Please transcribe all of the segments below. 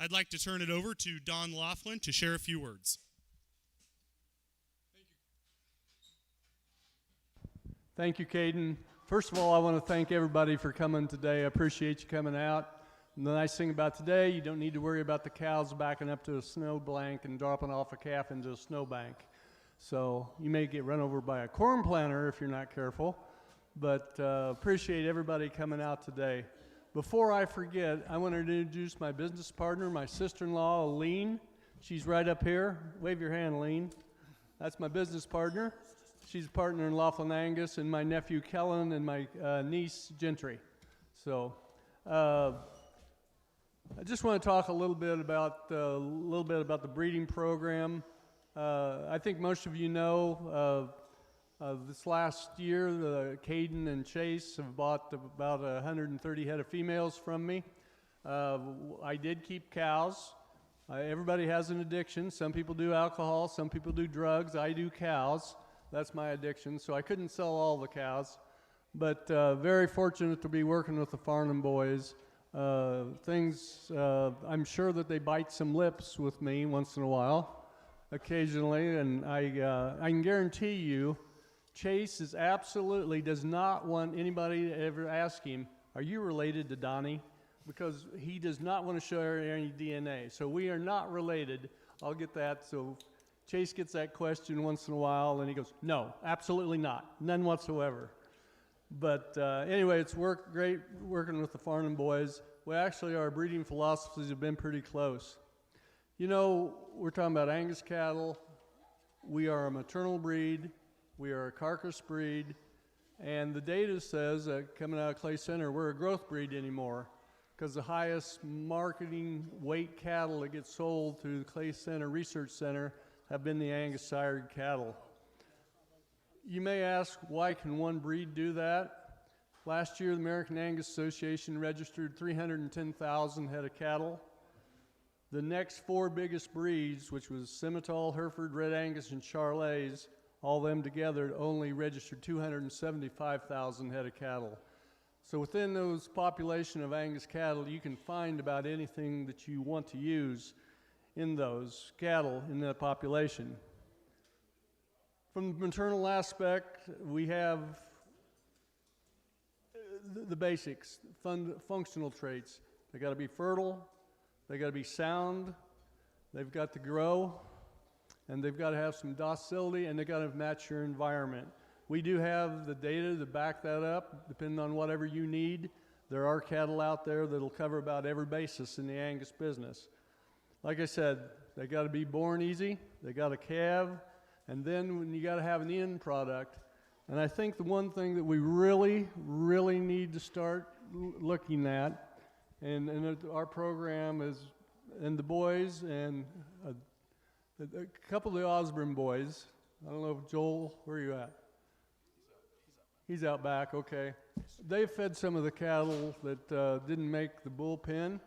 I'd like to turn it over to Don Laughlin to share a few words. Thank you, Caden. First of all, I want to thank everybody for coming today. I appreciate you coming out. And the nice thing about today, you don't need to worry about the cows backing up to a snow bank and dropping off a calf into a snowbank. So you may get run over by a corn planter if you're not careful, but appreciate everybody coming out today. Before I forget, I want to introduce my business partner, my sister-in-law, Aline. She's right up here. Wave your hand, Aline. That's my business partner. She's a partner in Laughlin, Angus, and my nephew, Kellen, and my niece, Gentry. So I just want to talk a little bit about the breeding program. I think most of you know this last year, Caden and Chase have bought about 130 head of females from me. I did keep cows. Everybody has an addiction. Some people do alcohol, some people do drugs. I do cows. That's my addiction. So I couldn't sell all the cows, but very fortunate to be working with the Farnan boys. I'm sure that they bite some lips with me once in a while, occasionally, and I can guarantee you, Chase does not want anybody to ever ask him, are you related to Donnie? Because he does not want to share any DNA. So we are not related. I'll get that. So Chase gets that question once in a while, and he goes, no, absolutely not, none whatsoever. But anyway, it's worked great working with the Farnan boys. Well, actually, our breeding philosophies have been pretty close. You know, we're talking about Angus cattle. We are a maternal breed. We are a carcass breed. And the data says that coming out of Clay Center, we're a growth breed anymore, because the highest marketing weight cattle that get sold through the Clay Center Research Center have been the Angus sired cattle. You may ask, why can one breed do that? Last year, the American Angus Association registered 310,000 head of cattle. The next four biggest breeds, which was Simmental, Hereford, Red Angus, and Charolais, all them together only registered 275,000 head of cattle. So within those population of Angus cattle, you can find about anything that you want to use in those cattle in that population. From the maternal aspect, we have the basics, functional traits. They got to be fertile, they got to be sound, they've got to grow, and they've got to have some docility, and they've got to match your environment. We do have the data to back that up, depending on whatever you need. There are cattle out there that'll cover about every basis in the Angus business. Like I said, they got to be born easy, they got to calve, and then when you got to have an end product. And I think the one thing that we really, really need to start looking at, and our program is, and the boys, and a couple of the Osborne boys, I don't know if Joel, where are you at? He's out back, okay. They fed some of the cattle that didn't make the bullpen.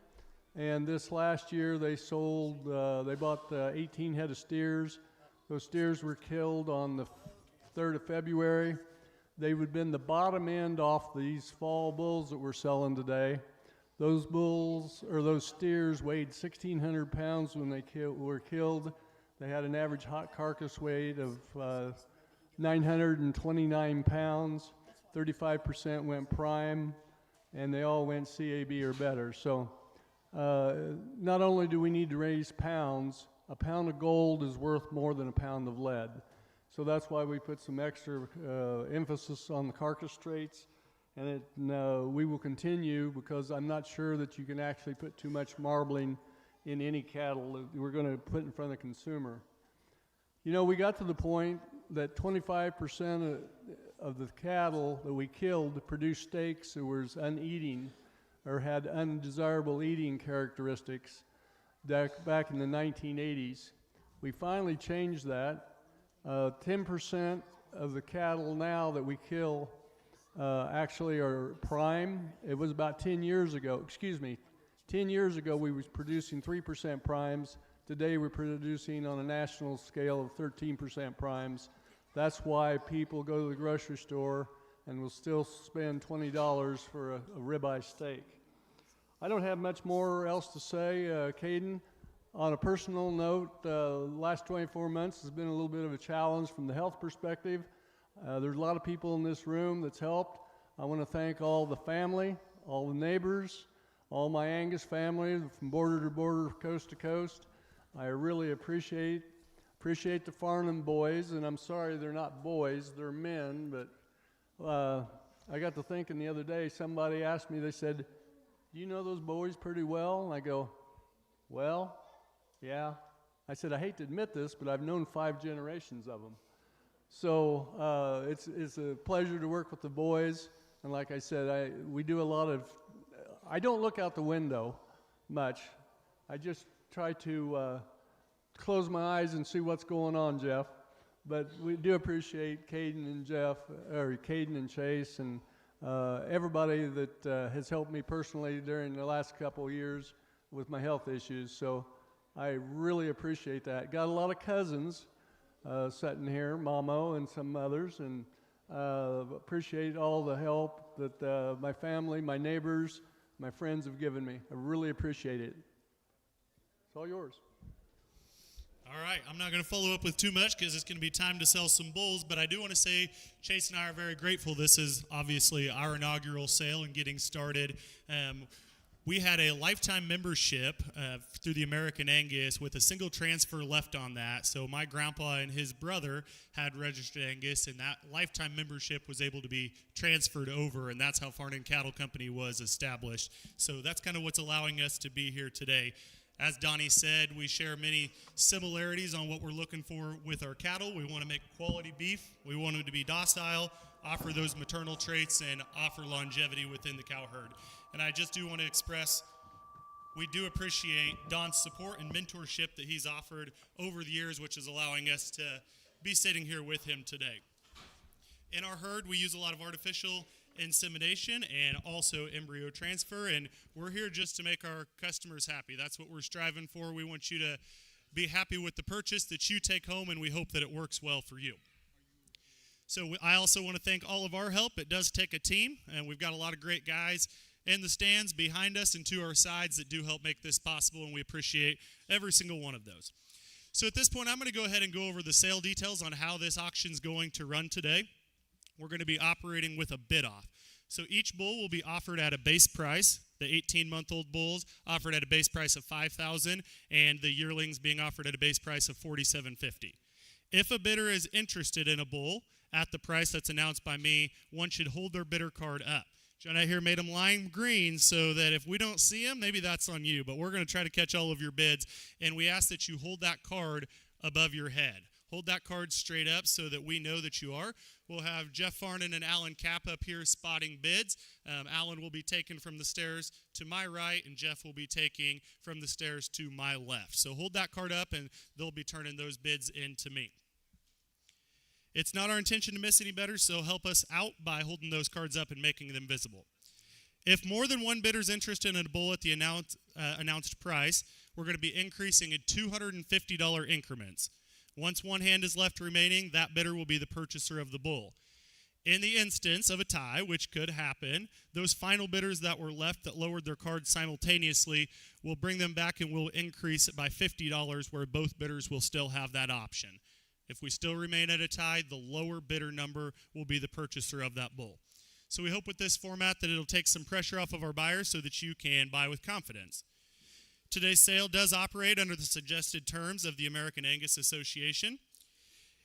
And this last year they bought 18 head of steers. Those steers were killed on the 3rd of February. They would have been the bottom end off these fall bulls that we're selling today. Those bulls, or those steers, weighed 1,600 pounds when they were killed. They had an average hot carcass weight of 929 pounds. 35% went prime, and they all went CAB or better. So not only do we need to raise pounds, a pound of gold is worth more than a pound of lead. So that's why we put some extra emphasis on the carcass traits, and we will continue, because I'm not sure that you can actually put too much marbling in any cattle that we're going to put in front of the consumer. You know, we got to the point that 25% of the cattle that we killed produced steaks that was uneating or had undesirable eating characteristics back in the 1980s. We finally changed that. 10% of the cattle now that we kill actually are prime. It was about 10 years ago, 10 years ago we was producing 3% primes. Today we're producing on a national scale of 13% primes. That's why people go to the grocery store and will still spend $20 for a ribeye steak. I don't have much more else to say, Caden. On a personal note, the last 24 months has been a little bit of a challenge from the health perspective. There's a lot of people in this room that's helped. I want to thank all the family, all the neighbors, all my Angus family from border to border, coast to coast. I really appreciate the Farnan boys, and I'm sorry they're not boys, they're men, but I got to thinking the other day, somebody asked me, they said, "Do you know those boys pretty well?" And I go, "Well, yeah." I said, "I hate to admit this, but I've known 5 generations of them." So it's a pleasure to work with the boys. And like I said, we do a lot of, I don't look out the window much. I just try to close my eyes and see what's going on, Jeff. But we do appreciate Caden and Caden and Chase and everybody that has helped me personally during the last couple of years with my health issues. So I really appreciate that. Got a lot of cousins sitting here, Mamo and some others, and appreciate all the help that my family, my neighbors, my friends have given me. I really appreciate it. It's all yours. All right, I'm not going to follow up with too much because it's going to be time to sell some bulls, but I do want to say Chase and I are very grateful. This is obviously our inaugural sale and getting started. We had a lifetime membership through the American Angus with a single transfer left on that. So my grandpa and his brother had registered Angus, and that lifetime membership was able to be transferred over, and that's how Farnan Cattle Company was established. So that's kind of what's allowing us to be here today. As Donnie said, we share many similarities on what we're looking for with our cattle. We want to make quality beef. We want them to be docile, offer those maternal traits, and offer longevity within the cow herd. And I just do want to express, we do appreciate Don's support and mentorship that he's offered over the years, which is allowing us to be sitting here with him today. In our herd, we use a lot of artificial insemination and also embryo transfer, and we're here just to make our customers happy. That's what we're striving for. We want you to be happy with the purchase that you take home, and we hope that it works well for you. So I also want to thank all of our help. It does take a team, and we've got a lot of great guys in the stands behind us and to our sides that do help make this possible, and we appreciate every single one of those. So at this point, I'm going to go ahead and go over the sale details on how this auction's going to run today. We're going to be operating with a bid off. So each bull will be offered at a base price. The 18-month-old bulls offered at a base price of $5,000, and the yearlings being offered at a base price of $4,750. If a bidder is interested in a bull at the price that's announced by me, one should hold their bidder card up. John, I here made them lime green so that if we don't see them, maybe that's on you. But we're going to try to catch all of your bids, and we ask that you hold that card above your head. Hold that card straight up so that we know that you are. We'll have Jeff Farnan and Alan Kapp up here spotting bids. Alan will be taken from the stairs to my right, and Jeff will be taking from the stairs to my left. So hold that card up, and they'll be turning those bids in to me. It's not our intention to miss any better, so help us out by holding those cards up and making them visible. If more than one bidder is interested in a bull at the announced price, we're going to be increasing in $250 increments. Once one hand is left remaining, that bidder will be the purchaser of the bull. In the instance of a tie, which could happen, those final bidders that were left that lowered their cards simultaneously, we'll bring them back and we'll increase it by $50, where both bidders will still have that option. If we still remain at a tie, the lower bidder number will be the purchaser of that bull. So we hope with this format that it'll take some pressure off of our buyers so that you can buy with confidence. Today's sale does operate under the suggested terms of the American Angus Association.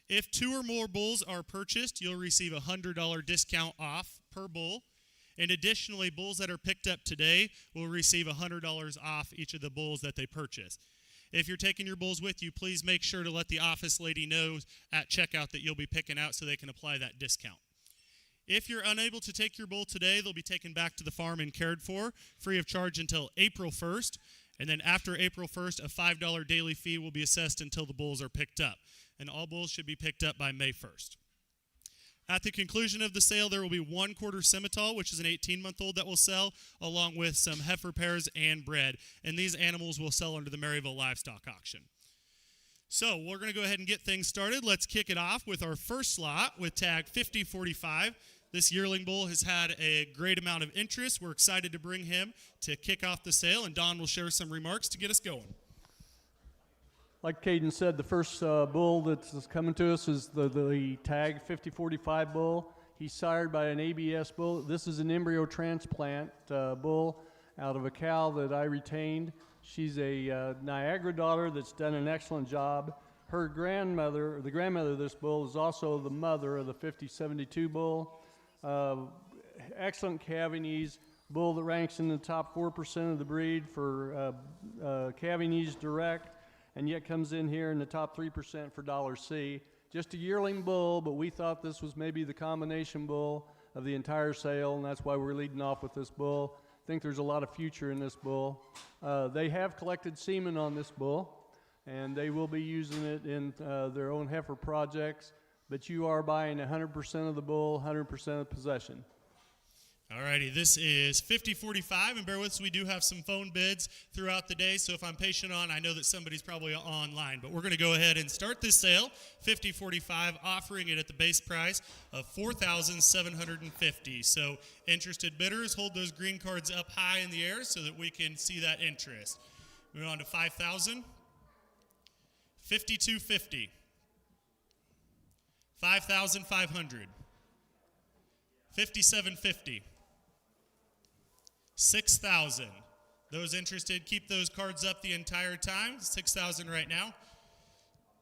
If 2 or more bulls are purchased, you'll receive a $100 discount off per bull. And additionally, bulls that are picked up today will receive $100 off each of the bulls that they purchase. If you're taking your bulls with you, please make sure to let the office lady know at checkout that you'll be picking out so they can apply that discount. If you're unable to take your bull today, they'll be taken back to the farm and cared for, free of charge until April 1st. And then after April 1st, a $5 daily fee will be assessed until the bulls are picked up. And all bulls should be picked up by May 1st. At the conclusion of the sale, there will be 1 quarter Simmental, which is an 18-month-old that will sell, along with some heifer pairs and bred. And these animals will sell under the Maryville Livestock auction. So we're going to go ahead and get things started. Let's kick it off with our first slot with tag 5045. This yearling bull has had a great amount of interest. We're excited to bring him to kick off the sale, and Don will share some remarks to get us going. Like Caden said, the first bull that's coming to us is the tag 5045 bull. He's sired by an ABS bull. This is an embryo transplant bull out of a cow that I retained. She's a Niagara daughter that's done an excellent job. Her grandmother, the grandmother of this bull, is also the mother of the 5072 bull. Excellent calving ease. Bull that ranks in the top 4% of the breed for calving ease direct, and yet comes in here in the top 3% for $C. Just a yearling bull, but we thought this was maybe the combination bull of the entire sale, and that's why we're leading off with this bull. I think there's a lot of future in this bull. They have collected semen on this bull, and they will be using it in their own heifer projects, but you are buying 100% of the bull, 100% of possession. Alrighty, this is 5045, and bear with us, we do have some phone bids throughout the day, so if I'm patient on, I know that somebody's probably online, but we're going to go ahead and start this sale, 5045, offering it at the base price of $4,750. So interested bidders, hold those green cards up high in the air so that we can see that interest. Moving on to 5,000, 5250, 5,500, 5750, 6,000. Those interested, keep those cards up the entire time. 6,000 right now.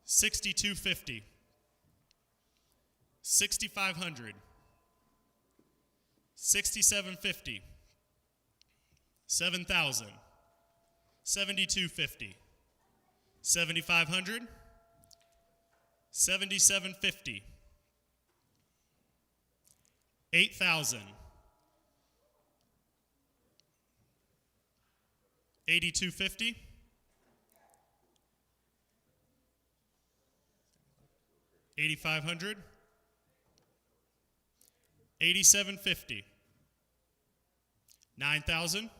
6,250. 6,500. 6,750. 7,000. 7,250. 7,500. 7,750. 8,000. 8,250. 8,500. 8,750. 9,000.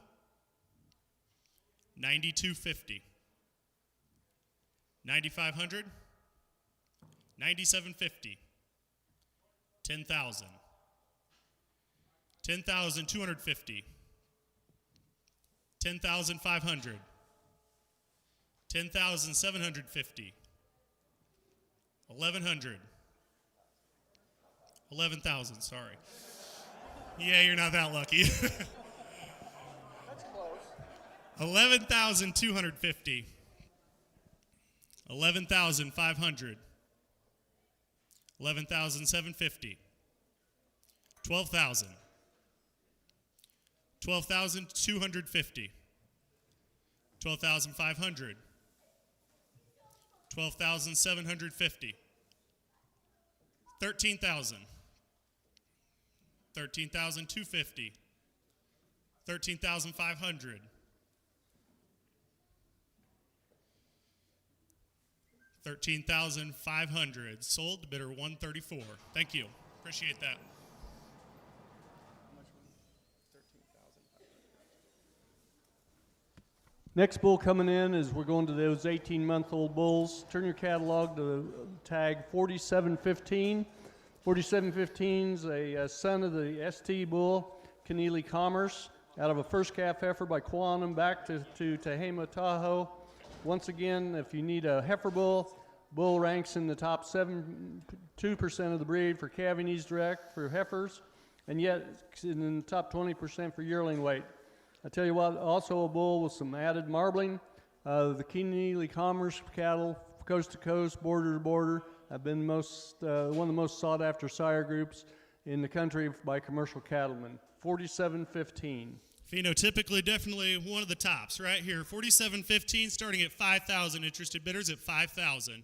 9,250. 9,500. 9,750. 10,000. 10,250. 10,500. 10,750. 1,100. 11,000, sorry. Yeah, you're not that lucky. That's close. 11,250. 11,500. 11,750. 12,000. 12,250. 12,500. 12,750. 13,000. 13,250. 13,500. 13,500. Sold, bidder 134. Thank you. Appreciate that. Next bull coming in is we're going to those 18-month-old bulls. Turn your catalog to tag 4715. 4715 is a son of the ST bull, Keneally Commerce, out of a first calf heifer by Quantum back to Tehama Tahoe. Once again, if you need a heifer bull, bull ranks in the top 2% of the breed for calving ease direct for heifers, and yet in the top 20% for yearling weight. I tell you what, also a bull with some added marbling. The Keneally Commerce cattle, coast to coast, border to border, have been one of the most sought after sire groups in the country by commercial cattlemen. 4715. Phenotypically, definitely one of the tops right here. 4715, starting at 5,000. Interested bidders at 5,000.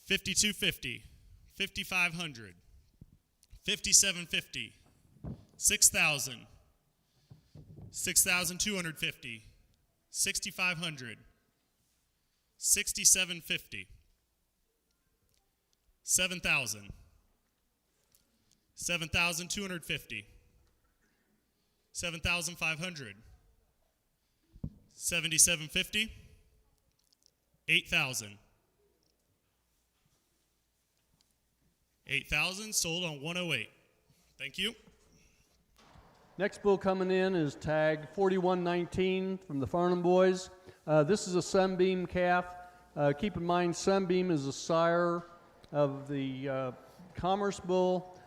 5250, 5500, 5750. 6,000, 6,250, 6,500, 6,750, 7,000, 7,250, 7,500, 7,750, 8,000, 8,000, sold on 108. Thank you. Next bull coming in is tag 4119 from the Farnan boys. This is a Sunbeam calf. Keep in mind, Sunbeam is a sire of the Commerce bull.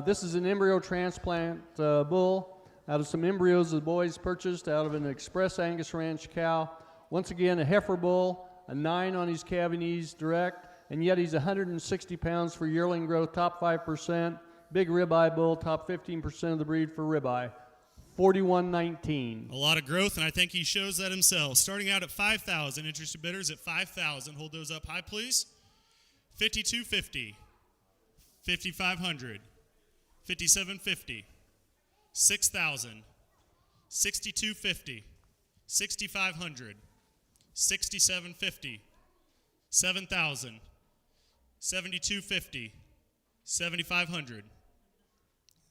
This is an embryo transplant bull out of some embryos the boys purchased out of an Express Angus Ranch cow. Once again, a heifer bull, a 9 on his calving knees direct, and yet he's 160 pounds for yearling growth, top 5%. Big ribeye bull, top 15% of the breed for ribeye. 4119. A lot of growth, and I think he shows that himself. Starting out at 5,000. Interested bidders at 5,000. Hold those up high, please. 5,250. 5,500. 5,750. 6,000. 6,250. 6,500. 6,750. 7,000. 7,250. 7,500.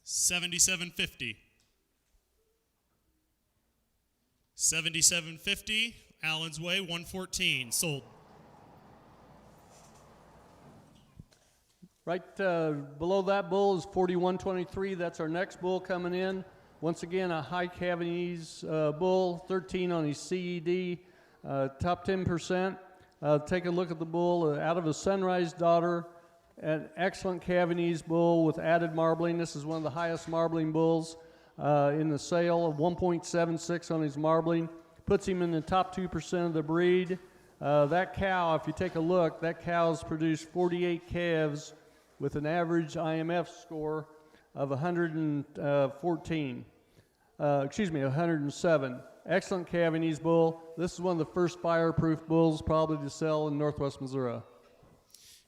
7,750. 7750, Allen's Way, 114, sold. Right below that bull is 4123. That's our next bull coming in. Once again, a high calving knees bull, 13 on his CED, top 10%. Take a look at the bull out of a Sunrise daughter, an excellent calving knees bull with added marbling. This is one of the highest marbling bulls in the sale, of 1.76 on his marbling, puts him in the top 2% of the breed. That cow, if you take a look, that cow's produced 48 calves with an average IMF score of 114. 107. Excellent calving knees bull. This is one of the first fireproof bulls probably to sell in Northwest Missouri.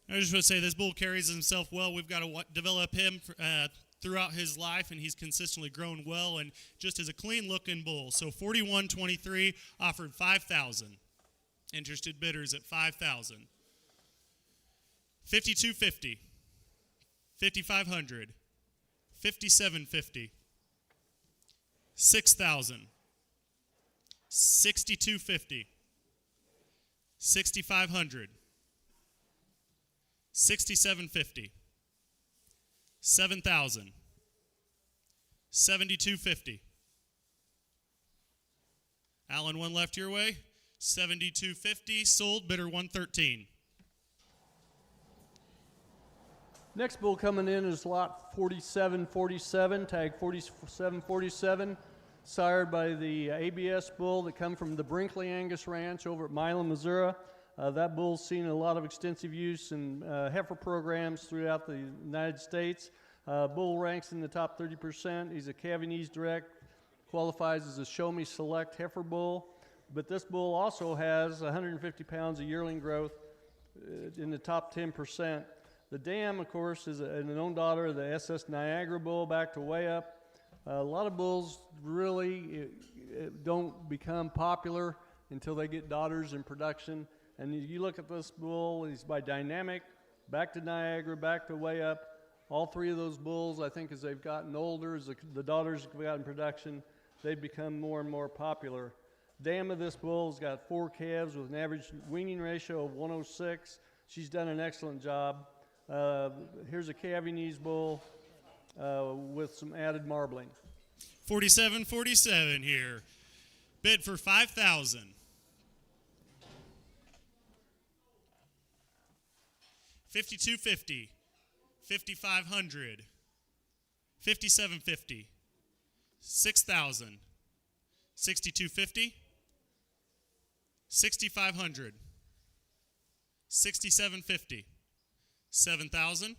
I just want to say this bull carries himself well. We've got to develop him throughout his life, and he's consistently grown well and just is a clean-looking bull. So 4123 offered 5,000. Interested bidders at 5,000. 5,250. 5,500. 5,750. 6,000. 6,250. 6,500. 6,750. 7,000. 7,250. Allen, one left your way. 7,250, sold, bidder 113. Next bull coming in is lot 4747, tag 4747, sired by the ABS bull that come from the Brinkley Angus Ranch over at Milan, Missouri. That bull's seen a lot of extensive use in heifer programs throughout the United States. Bull ranks in the top 30%. He's a calving knees direct, qualifies as a Show Me Select heifer bull. But this bull also has 150 pounds of yearling growth in the top 10%. The dam, of course, is an own daughter of the SS Niagara bull back to Way Up. A lot of bulls really don't become popular until they get daughters in production. And you look at this bull, he's by Dynamic, back to Niagara, back to Way Up. All three of those bulls, I think, as they've gotten older, as the daughters have gotten production, they've become more and more popular. Dam of this bull has got 4 calves with an average weaning ratio of 106. She's done an excellent job. Here's a calving knees bull with some added marbling. 4747 here. Bid for 5,000. 5,250. 5,500. 5,750. 6,000. 6,250. 6,500. 6,750. 7,000.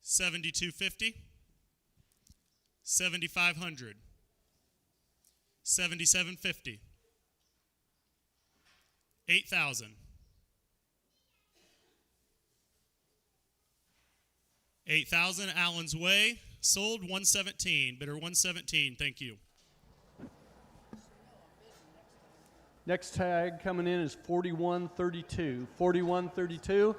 7,250. 7,500. 7,750. 8,000. 8,000, Allen's Way, sold 117, bidder 117, thank you. Next tag coming in is 4132. 4132,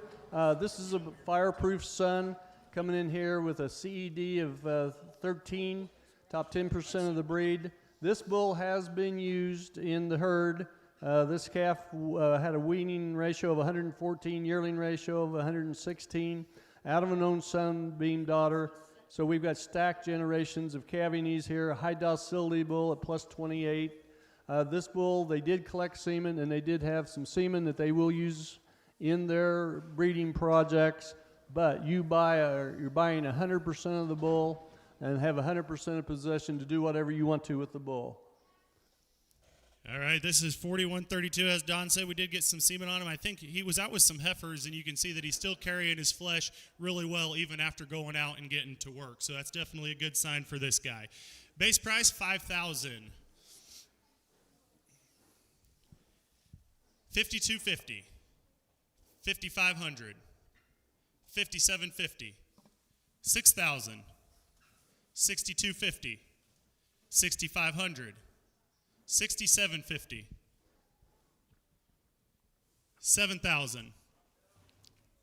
this is a fireproof son coming in here with a CED of 13, top 10% of the breed. This bull has been used in the herd. This calf had a weaning ratio of 114, yearling ratio of 116. out of an own sunbeam daughter. So we've got stacked generations of calving knees here, a high docility bull at plus 28. This bull, they did collect semen, and they did have some semen that they will use in their breeding projects, but you're buying 100% of the bull and have 100% of possession to do whatever you want to with the bull. All right, this is 4132. As Don said, we did get some semen on him. I think he was out with some heifers, and you can see that he's still carrying his flesh really well even after going out and getting to work. So that's definitely a good sign for this guy. Base price, $5,000. $5,250. $5,500. $5,750. $6,000. $6,250. $6,500. $6,750. $7,000.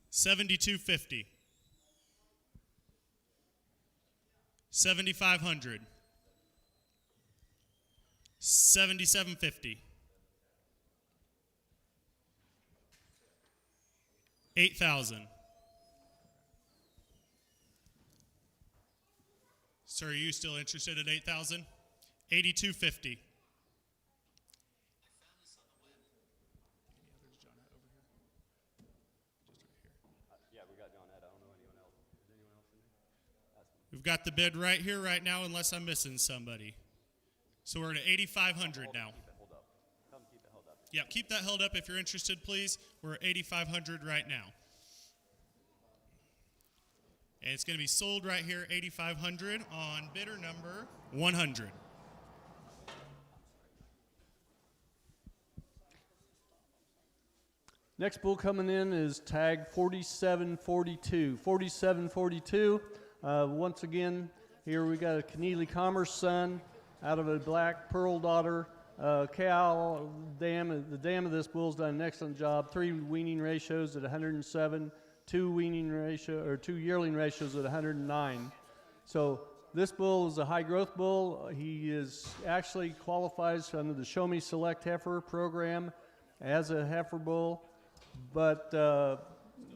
$7,250. $7,500. $7,750. $8,000. Sir, are you still interested at $8,000? $8,250. We've got the bid right here, right now, unless I'm missing somebody. So we're at $8,500 now. Yeah, keep that held up if you're interested, please. We're at $8,500 right now. And it's going to be sold right here, $8,500 on bidder number 100. Next bull coming in is tag 4742. 4742. Once again, here we got a Keneally Commerce son out of a black pearl daughter. Cow dam. The dam of this bull's done an excellent job. 3 weaning ratios at 107. 2 yearling ratios at 109. So this bull is a high growth bull. He is actually qualifies under the Show Me Select Heifer program as a heifer bull, but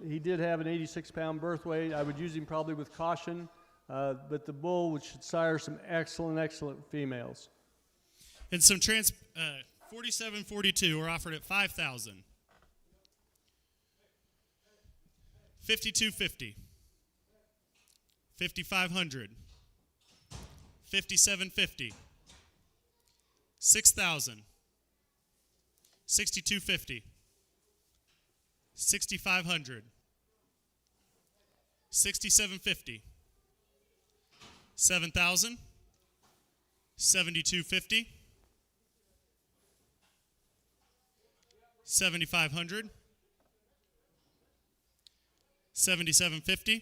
he did have an 86-pound birth weight. I would use him probably with caution, but the bull should sire some excellent females. And some 4742 are offered at $5,000. $5,250. $5,500. $5,750. $6,000. $6,250. $6,500. $6,750. $7,000. $7,250. $7,500. $7,750.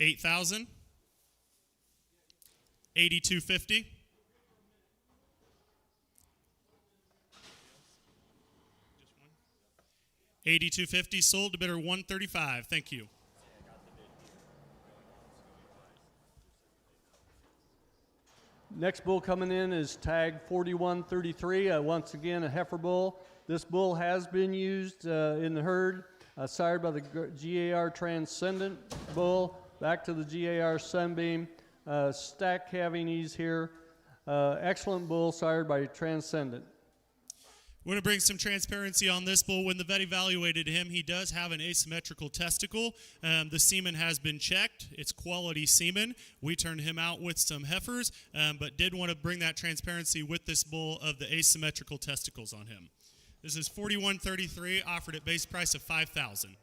$8,000. $8,250. $8,250 sold to bidder 135. Thank you. Next bull coming in is tag 4133. Once again, a heifer bull. This bull has been used in the herd, sired by the GAR Transcendent bull, back to the GAR Sunbeam. Stacked calving knees here. Excellent bull, sired by Transcendent. We want to bring some transparency on this bull. When the vet evaluated him, he does have an asymmetrical testicle. The semen has been checked. It's quality semen. We turned him out with some heifers, but did want to bring that transparency with this bull of the asymmetrical testicles on him. This is 4133, offered at base price of $5,000.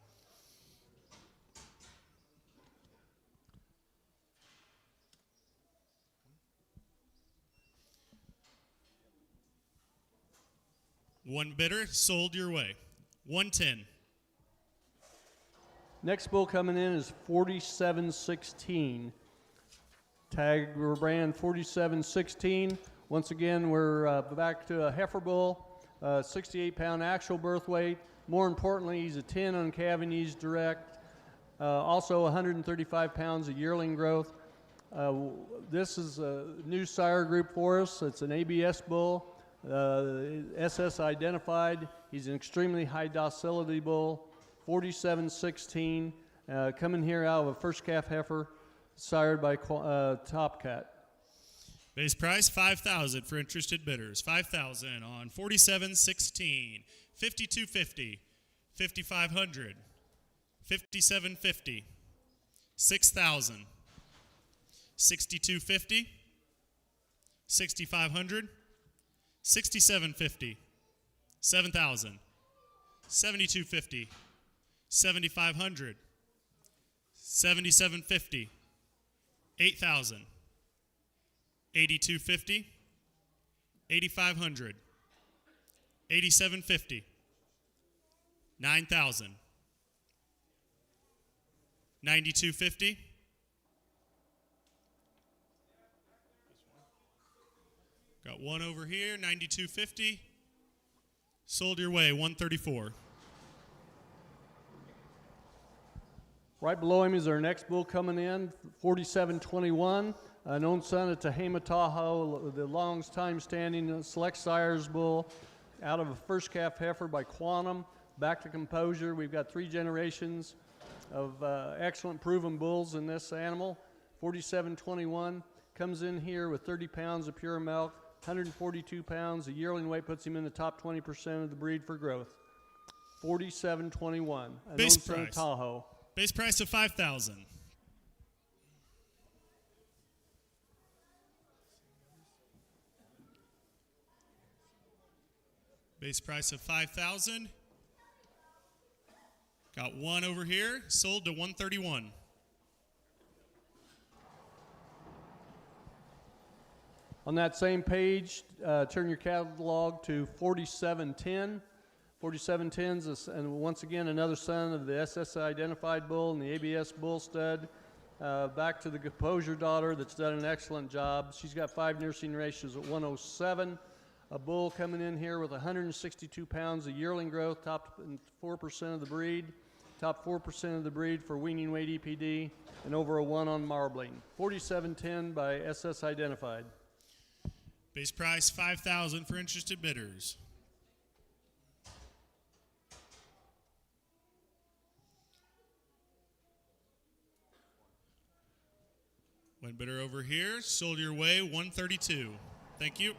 One bidder, sold your way. 110. Next bull coming in is 4716. Tag or brand 4716. Once again, we're back to a heifer bull, 68-pound actual birth weight. More importantly, he's a 10 on calving knees direct. Also 135 pounds of yearling growth. This is a new sire group for us. It's an ABS bull. SS identified. He's an extremely high docility bull, 4716, coming here out of a first calf heifer, sired by Top Cat. Base price, $5,000 for interested bidders. $5,000 on 4716, 5250, 5500, 5750, 6000, 6250, 6500, 6750, 7000, 7250, 7500, 7750, 8000, 8250, 8500, 8750, 9000, 9250, got one over here, 9250, sold your way, 134. Right below him is our next bull coming in, 4721, an own son of Tehama Tahoe, the longest time standing select sires bull, out of a first calf heifer by Quantum, back to composure. We've got 3 generations of excellent proven bulls in this animal. 4721 comes in here with 30 pounds of pure milk, 142 pounds. The yearling weight puts him in the top 20% of the breed for growth. 4721, an Base own son of price. Tahoe. Base price of $5,000. Base price of $5,000. Got one over here, sold to 131. On that same page, turn your catalog to 4710. 4710's, and once again, another son of the SS identified bull and the ABS bull stud. Back to the composure daughter that's done an excellent job. She's got 5 nursing ratios at 107. A bull coming in here with 162 pounds of yearling growth, top 4% of the breed. Top 4% of the breed for weaning weight EPD, and over a 1 on marbling. 4710 by SS identified. Base price $5,000 for interested bidders. One bidder over here, sold your way, 132. Thank you.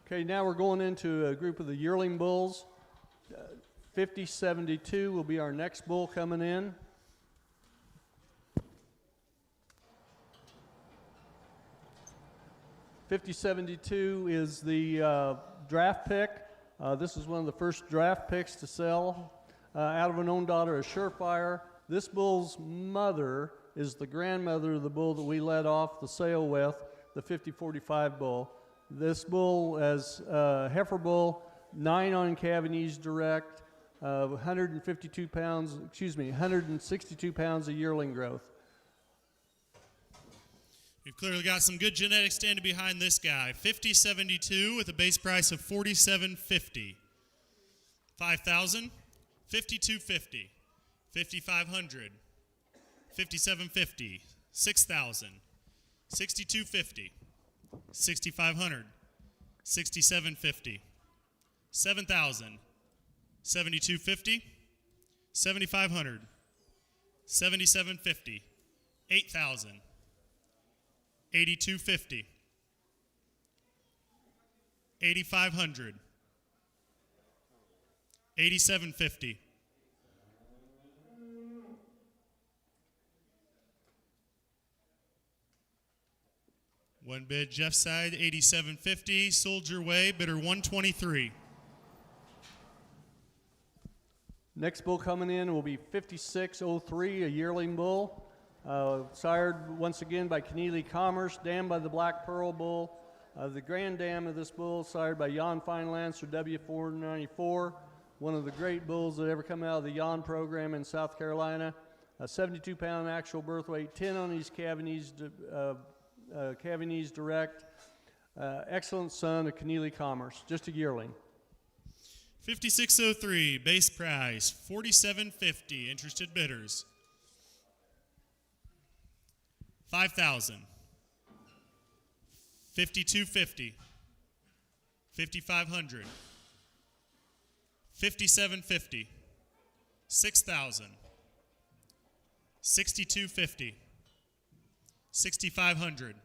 Okay, now we're going into a group of the yearling bulls. 5072 will be our next bull coming in. $50.72 is the draft pick. This is one of the first draft picks to sell out of an own daughter, a Surefire. This bull's mother is the grandmother of the bull that we led off the sale with, the 5045 bull. This bull as heifer bull, 9 on Cavanese direct, 162 pounds of yearling growth. We've clearly got some good genetics standing behind this guy. 5072 with a base price of $47.50. 5,000, 5250, 5500, 5750, 6000, 6250, 6500, 6750, 7000, 7250, 7500, 7750, 8000, 8250, 8500, 8750, one bid Jeff's side, 8750, sold your way, bidder 123. Next bull coming in will be 5603, a yearling bull. Sired once again by Keneally Commerce, dammed by the Black Pearl bull. The grand dam of this bull, sired by Jan Feinlancer W494, one of the great bulls that ever come out of the Jan program in South Carolina. A 72-pound actual birth weight, 10 on his Cavanese direct. Excellent son of Keneally Commerce, just a yearling. 5603, base price, $47.50. Interested bidders. 5,000. 5250. 5500. 5750. 6,000. 6,250. 6,500.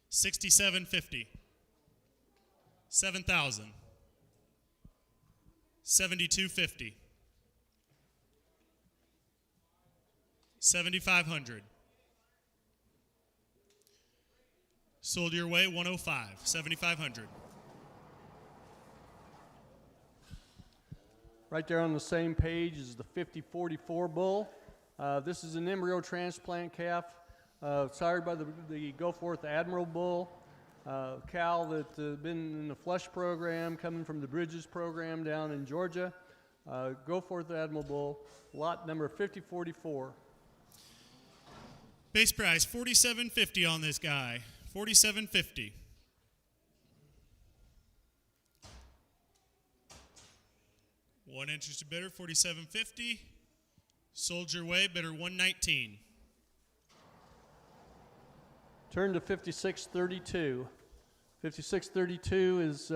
6,750. 7,000. 7,250. 7,500. Sold your way, 105, 7,500. Right there on the same page is the 5044 bull. This is an embryo transplant calf, sired by the Go Forth Admiral bull. Cow that's been in the flush program, coming from the Bridges program down in Georgia. Go Forth Admiral bull, lot number 5044. Base price, $47.50 on this guy. $47.50. One interested bidder, $47.50. Sold your way, bidder $119. Turn to 5632. 5632 is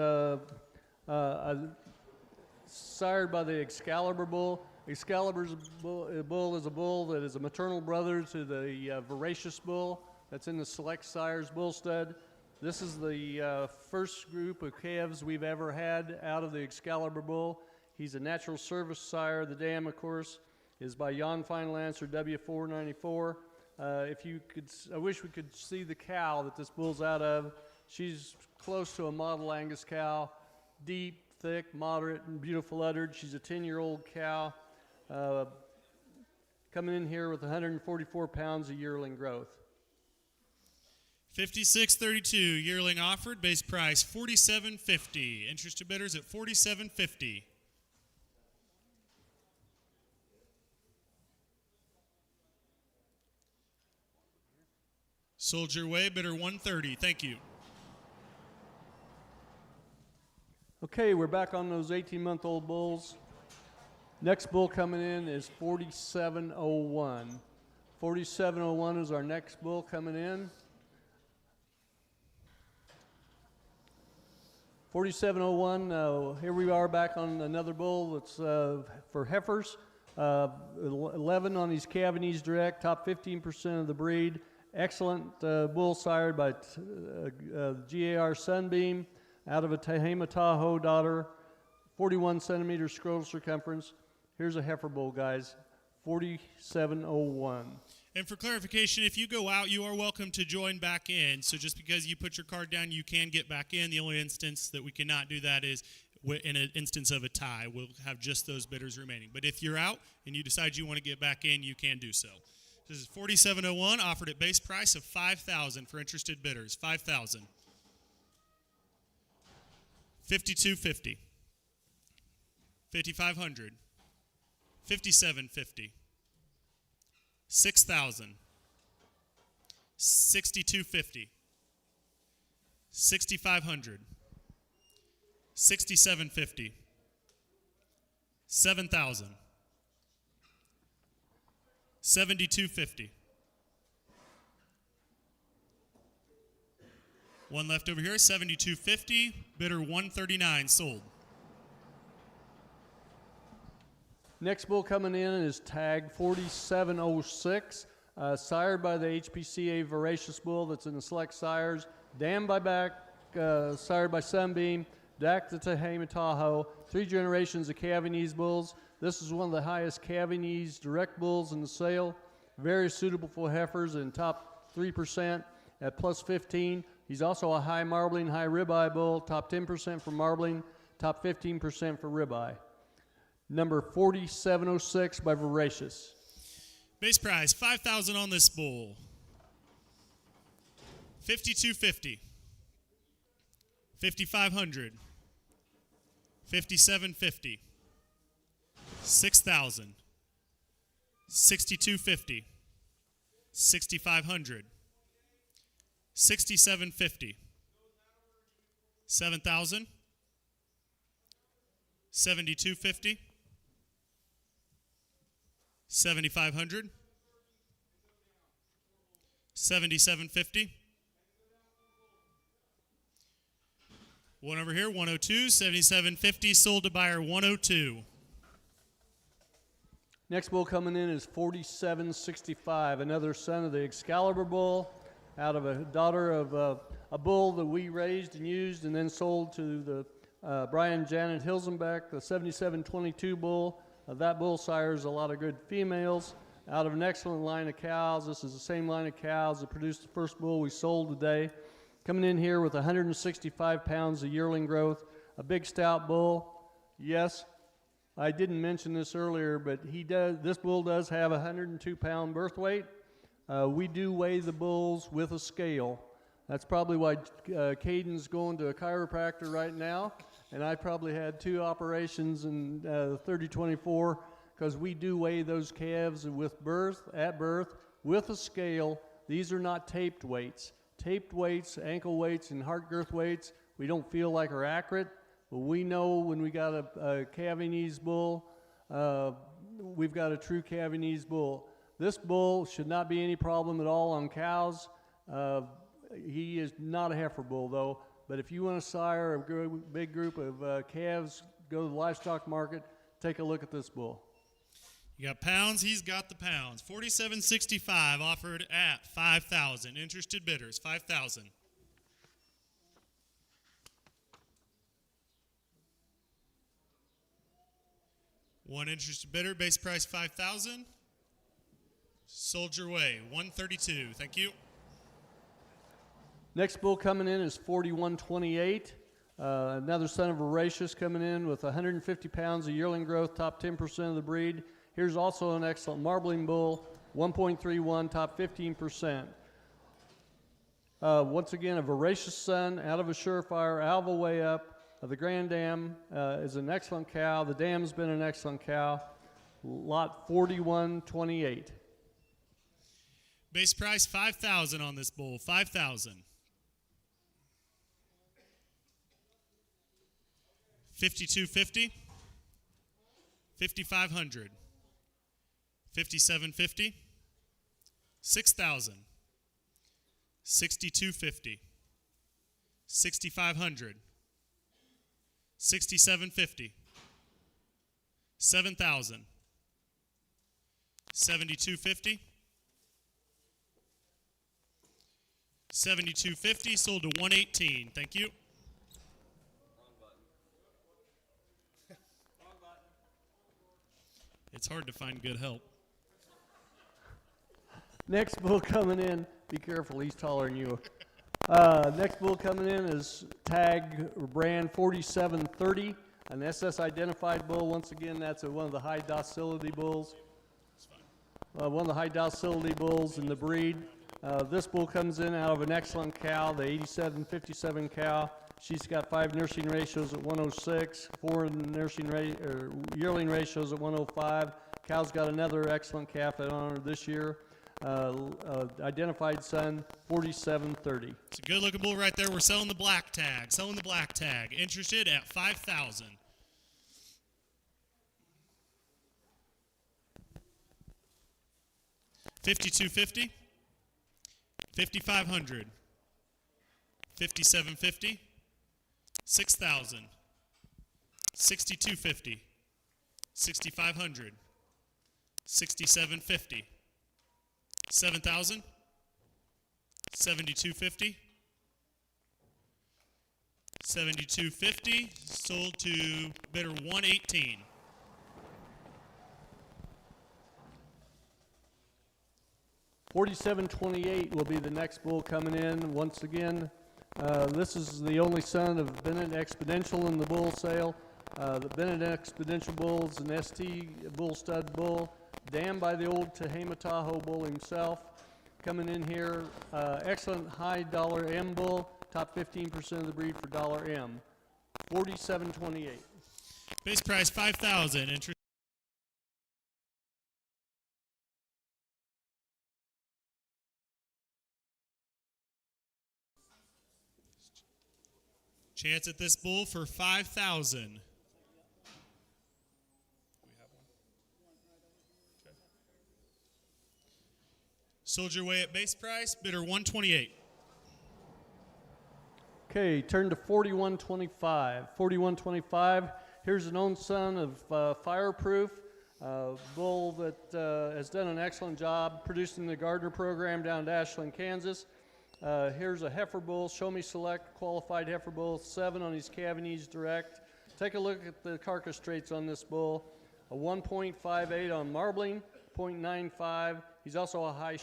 sired by the Excalibur bull. Excalibur's bull is a bull that is a maternal brother to the Voracious bull that's in the Select Sires bull stud. This is the first group of calves we've ever had out of the Excalibur bull. He's a natural service sire. The dam, of course, is by Jan Fine Lancer W494. If you could, I wish we could see the cow that this bull's out of. She's close to a model Angus cow, deep, thick, moderate, and beautiful uddered. She's a 10-year-old cow, coming in here with 144 pounds of yearling growth. 56.32 yearling offered, base price $47.50. Interested bidders at $47.50. Sold your way, bidder $130. Thank you. Okay, we're back on those 18-month-old bulls. Next bull coming in is 4701. 4701 is our next bull coming in. 4701, here we are back on another bull that's for heifers. 11 on these Cavanese direct, top 15% of the breed. Excellent bull sired by GAR Sunbeam out of a Tehama Tahoe daughter, 41 centimeter scrotal circumference. Here's a heifer bull, guys, 4701. And for clarification, if you go out, you are welcome to join back in. So just because you put your card down, you can get back in. The only instance that we cannot do that is in an instance of a tie. We'll have just those bidders remaining. But if you're out and you decide you want to get back in, you can do so. This is 4701, offered at base price of $5,000 for interested bidders. $5,000. 5250. 5500. 5750. 6,000. 6250. 6500. 6750. 7,000. 7250. One left over here, 7250. Bidder 139, sold. Next bull coming in is tag 4706, sired by the HPCA Voracious bull that's in the Select Sires, dammed by back, sired by Sunbeam, DAC to Tehama Tahoe, 3 generations of Cavanese bulls. This is one of the highest Cavanese direct bulls in the sale. Very suitable for heifers in top 3% at plus 15. He's also a high marbling, high ribeye bull, top 10% for marbling, top 15% for ribeye. Number 4706 by Voracious. Base price, $5,000 on this bull. 5250. 5500. 5750. 6,000. 6250. 6500. 6750. 7,000. 7250. 7,500. 7750. One over here, 102, 7750, sold to buyer 102. Next bull coming in is 4765, another son of the Excalibur bull, out of a daughter of a bull that we raised and used and then sold to the Brian Janet Hilsenbeck, the 7722 bull. That bull sires a lot of good females out of an excellent line of cows. This is the same line of cows that produced the first bull we sold today. Coming in here with 165 pounds of yearling growth, a big stout bull. Yes, I didn't mention this earlier, but this bull does have a 102-pound birth weight. We do weigh the bulls with a scale. That's probably why Caden's going to a chiropractor right now, and I probably had 2 operations in 3024, because we do weigh those calves at birth with a scale. These are not taped weights. Taped weights, ankle weights, and heart girth weights, we don't feel like are accurate. But we know when we got a Cavanese bull, we've got a true Cavanese bull. This bull should not be any problem at all on cows. He is not a heifer bull though, but if you want to sire a big group of calves, go to the livestock market, take a look at this bull. You got pounds, he's got the pounds. 4765 offered at 5,000. Interested bidders, 5,000. One interested bidder, base price 5,000. Sold your way, 132. Thank you. Next bull coming in is 4128. Another son of Horatius coming in with 150 pounds of yearling growth, top 10% of the breed. Here's also an excellent marbling bull, 1.31, top 15%. Once again, a voracious son out of a surefire, Alva way up. The Grand Dam is an excellent cow. The dam's been an excellent cow. Lot 4128. Base price 5,000 on this bull, 5,000. 5250, 5,500, 5750, 6,000, 6250, 6,500, 6750, 7,000, 7250, 7250, sold to 118. Thank you. It's hard to find good help. Next bull coming in, be careful, he's taller than you. Next bull coming in is tag brand 4730, an SS identified bull. Once again, that's one of the high docility bulls. One of the high docility bulls in the breed. This bull comes in out of an excellent cow, the 8757 cow. She's got 5 nursing ratios at 106, 4 yearling ratios at 105. Cow's got another excellent calf at honor this year. Identified son, 4730. It's a good looking bull right there. We're selling the black tag. Interested at 5,000. $5,250, 5,500, 5,750, 6,000, 6,250, 6,500, 6,750, 7,000, 7,250, 7,250, sold to bidder 118. $47.28 will be the next bull coming in. Once again, this is the only son of Bennett Exponential in the bull sale. The Bennett Exponential bull is an ST bull stud bull, dammed by the old Tehama Tahoe bull himself. Coming in here, excellent high dollar M bull, top 15% of the breed for dollar M. $47.28. Base price 5,000. Interest. Chance at this bull for 5,000. Sold your way at base price, bidder 128. Okay, turn to 41.25. 41.25. Here's an own son of Fireproof. Bull that has done an excellent job producing the Gardner program down in Laughlin, Kansas. Here's a heifer bull, Show Me Select, qualified heifer bull, 7 on his calving age direct. Take a look at the carcass traits on this bull. A 1.58 on marbling, 0.95. He's also a high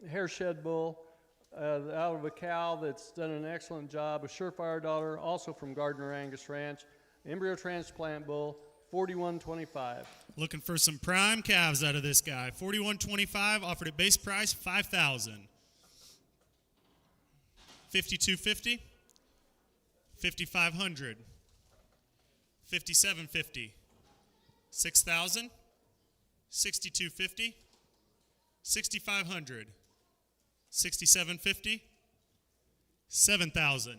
hair shed bull out of a cow that's done an excellent job. A surefire daughter, also from Gardner Angus Ranch. Embryo transplant bull, 41.25. Looking for some prime calves out of this guy. 41.25, offered at base price, $5,000. 52.50, 5,500, 57.50, 6,000, 62.50, 6,500, 67.50, 7,000,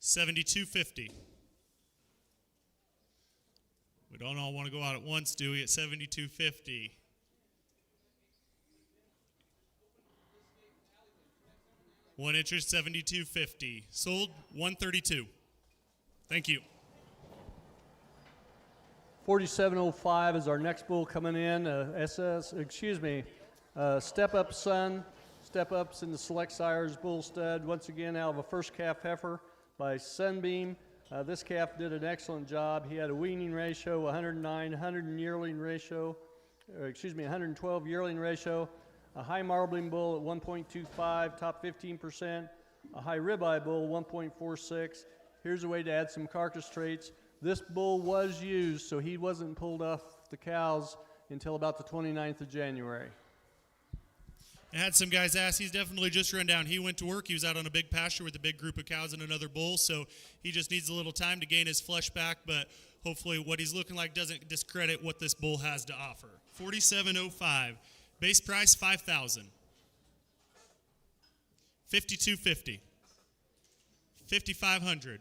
72.50. We don't all want to go out at once, do we? At 72.50. One interest, 72.50. Sold, 132. Thank you. 47.05 is our next bull coming in. Step Up Son. Step Up's in the Select Sires bull stud. Once again, out of a first calf heifer by Sunbeam. This calf did an excellent job. He had a weaning ratio, 109, 112 yearling ratio, a high marbling bull at 1.25, top 15%, a high ribeye bull, 1.46. Here's a way to add some carcass traits. This bull was used, so he wasn't pulled off the cows until about the 29th of January. I had some guys ask, he's definitely just run down. He went to work. He was out on a big pasture with a big group of cows and another bull, so he just needs a little time to gain his flesh back, but hopefully what he's looking like doesn't discredit what this bull has to offer. 47.05. Base price, $5,000. 52.50. 5,500.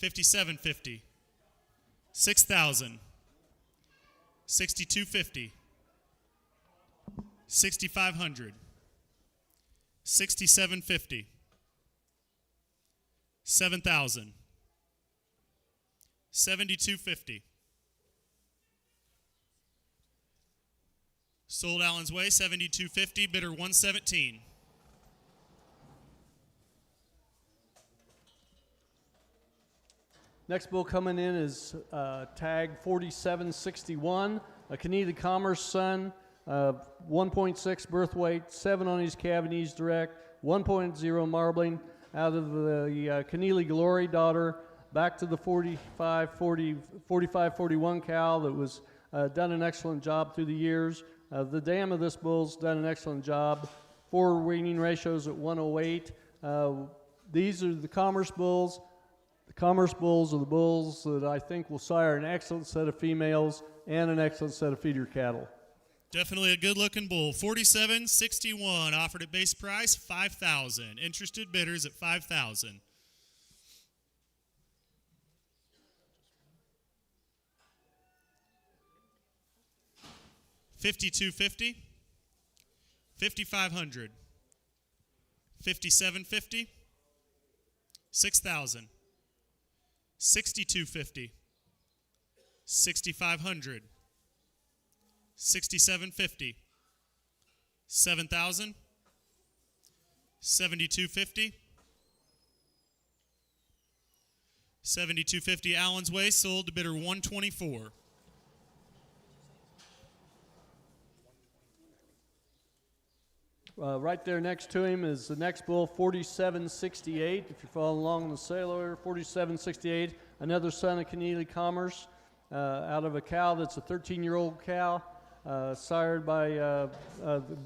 57.50. 6,000. 62.50. 6,500, 67.50, 7,000, 72.50. Sold Allen's Way, 72.50, bidder 117. Next bull coming in is tag 4761, a Keneally Commerce son. 1.6 birth weight, 7 on his calving direct, 1.0 marbling out of the Keneally Glory daughter, back to the 45-41 cow that was done an excellent job through the years. The dam of this bull's done an excellent job. 4 weaning ratios at 108. These are the Commerce bulls. The Commerce bulls are the bulls that I think will sire an excellent set of females and an excellent set of feeder cattle. Definitely a good-looking bull. 47.61, offered at base price, $5,000. Interested bidders at $5,000. $52.50, 5,500, 57.50, 6,000, 62.50, 6,500. 67.50, 7,000, 72.50, 72.50 Allen's Way, sold to bidder 124. Right there next to him is the next bull, 4768. If you're following along on the sale order, 4768, another son of Keneally Commerce, out of a cow that's a 13-year-old cow. Sired by the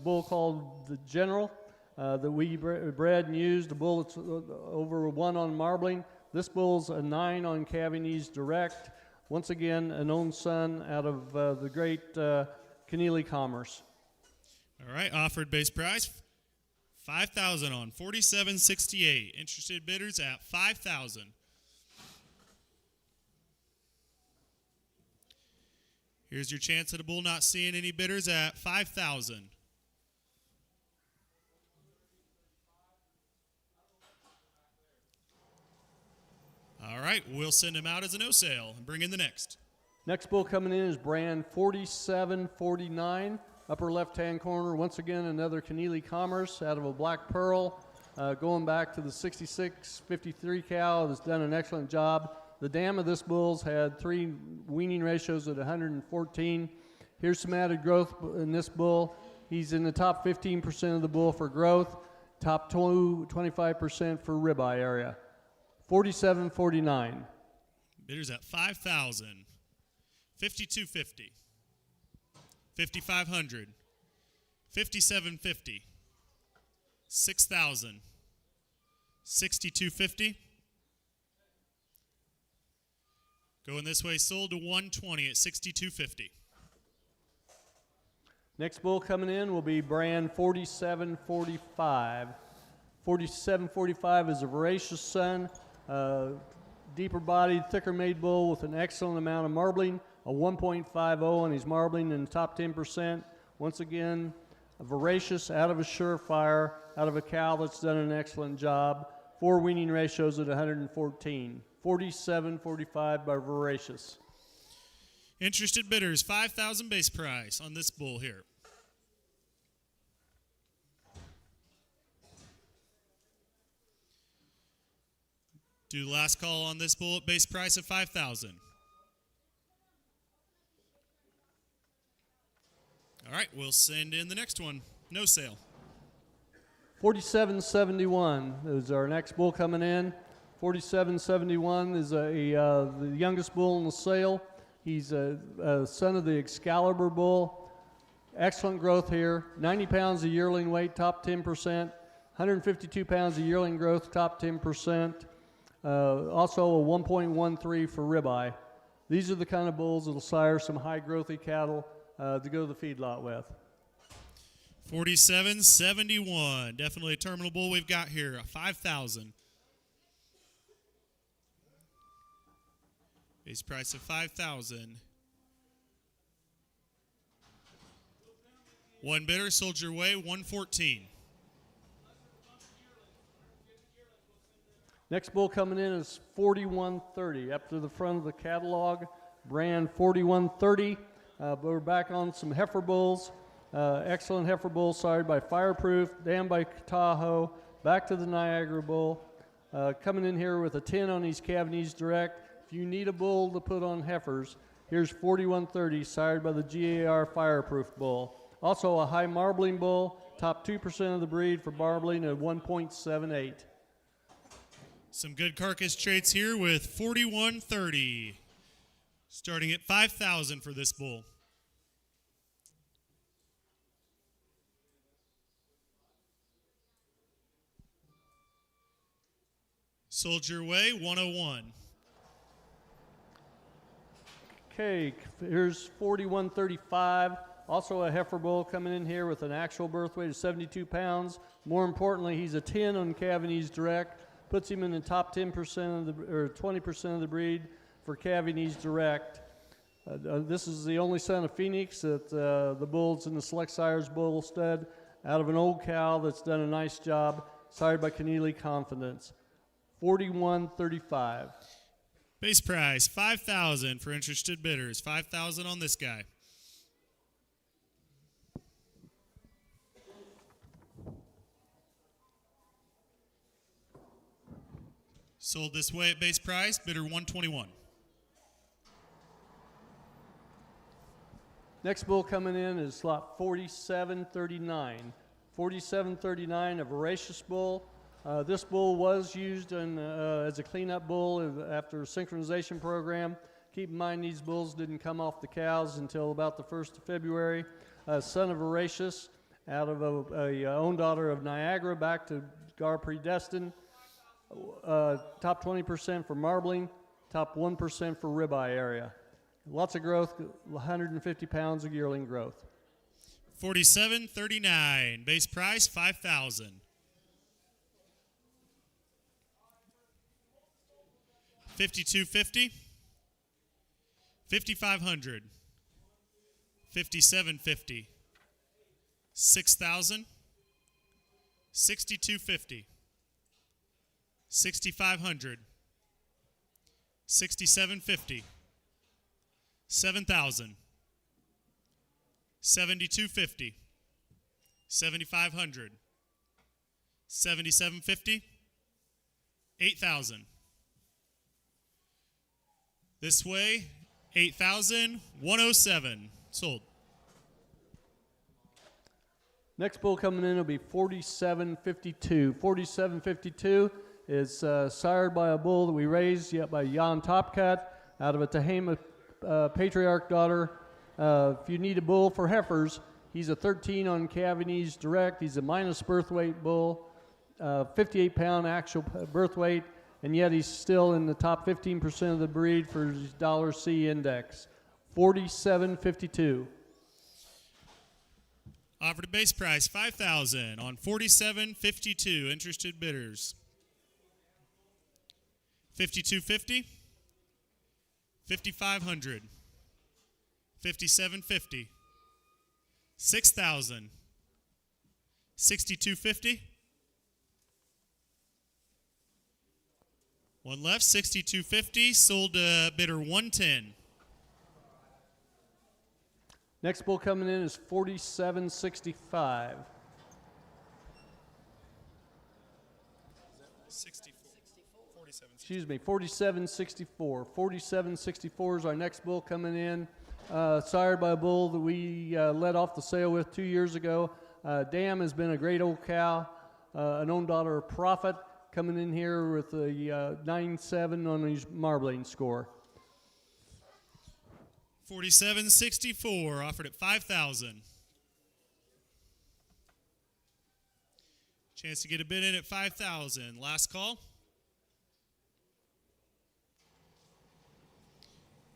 bull called the General that we bred and used. A bull that's over 1 on marbling. This bull's a 9 on calving direct. Once again, an own son out of the great Keneally Commerce. All right, offered base price, $5,000 on 47.68. Interested bidders at $5,000. Here's your chance at a bull not seeing any bidders at $5,000. All right, right, we'll send him out as a no sale and bring in the next. Next bull coming in is brand 4749, upper left-hand corner. Once again, another Keneally Commerce out of a Black Pearl, going back to the 66-53 cow that's done an excellent job. The dam of this bull's had 3 weaning ratios at 114. Here's some added growth in this bull. He's in the top 15% of the bull for growth, top 25% for ribeye area. 47.49. Bidders at 5,000, 52.50, 5,500, 57.50, 6,000, 62.50. Going this way, sold to 120 at 62.50. Next bull coming in will be brand 4745. 4745 is a voracious son, deeper bodied, thicker made bull with an excellent amount of marbling, a 1.50, and he's marbling in the top 10%. Once again, a voracious, out of a surefire, out of a cow that's done an excellent job. 4 weaning ratios at 114. 47.45 by voracious. Interested bidders, 5,000 base price on this bull here. Do the last call on this bull at base price of 5,000. All right, we'll send in the next one. No sale. 47.71 is our next bull coming in. 47.71 is the youngest bull in the sale. He's a son of the Excalibur bull. Excellent growth here. 90 pounds of yearling weight, top 10%. 152 pounds of yearling growth, top 10%. Also a 1.13 for ribeye. These are the kind of bulls that'll sire some high growthy cattle to go to the feedlot with. 47.71. Definitely a terminal bull we've got here. 5,000. Base price of 5,000. One bidder sold your way, 114. Next bull coming in is 4130. Up to the front of the catalog, brand 4130. We're back on some heifer bulls. Excellent heifer bull, sired by Fireproof, dammed by Tahoe, back to the Niagara bull. Coming in here with a 10 on these Cavanese Direct. If you need a bull to put on heifers, here's 4130, sired by the GAR Fireproof bull. Also a high marbling bull, top 2% of the breed for marbling at 1.78. Some good carcass traits here with 4130. Starting at 5,000 for this bull. Sold your way, 101. Okay, here's 4135. Also a heifer bull coming in here with an actual birth weight of 72 pounds. More importantly, he's a 10 on Cavanese Direct. Puts him in the top 10% of the, or 20% of the breed for Cavanese Direct. This is the only son of Phoenix that the bull's in the Select Sires bull stud, out of an old cow that's done a nice job, sired by Keneally Confidence. 4135. Base price, 5,000 for interested bidders. 5,000 on this guy. Sold this way at base price, bidder 121. Next bull coming in is slot 4739. 4739, a voracious bull. This bull was used as a cleanup bull after a synchronization program. Keep in mind these bulls didn't come off the cows until about the 1st of February. Son of Voracious, out of a own daughter of Niagara, back to Gar Predestined. Top 20% for marbling, top 1% for ribeye area. Lots of growth, 150 pounds of yearling growth. 47.39, base price 5,000. 52.50, 5,500, 57.50, 6,000, 62.50, 6,500, $6,750. $7,000. $7,250. $7,500. $7,750. $8,000. This way, $8,107. Sold. Next bull coming in will be 4752. 4752 is sired by a bull that we raised yet by Jan Topcat out of a Tehama Patriarch daughter. If you need a bull for heifers, he's a 13 on Cavanese direct. He's a minus birth weight bull, 58-pound actual birth weight, and yet he's still in the top 15% of the breed for his $C index. 4752. Offered a base price $5,000 on 4752. Interested bidders. 5250. 5500. 5750. 6000. 6250. One left, 6250. Sold to bidder 110. Next bull coming in is 4765. 4764. 4764 is our next bull coming in. Sired by a bull that we led off the sale with 2 years ago. Dam has been a great old cow. An own daughter of Prophet coming in here with a 9.7 on his marbling score. 4764, offered at $5,000. Chance to get a bid in at $5,000. Last call.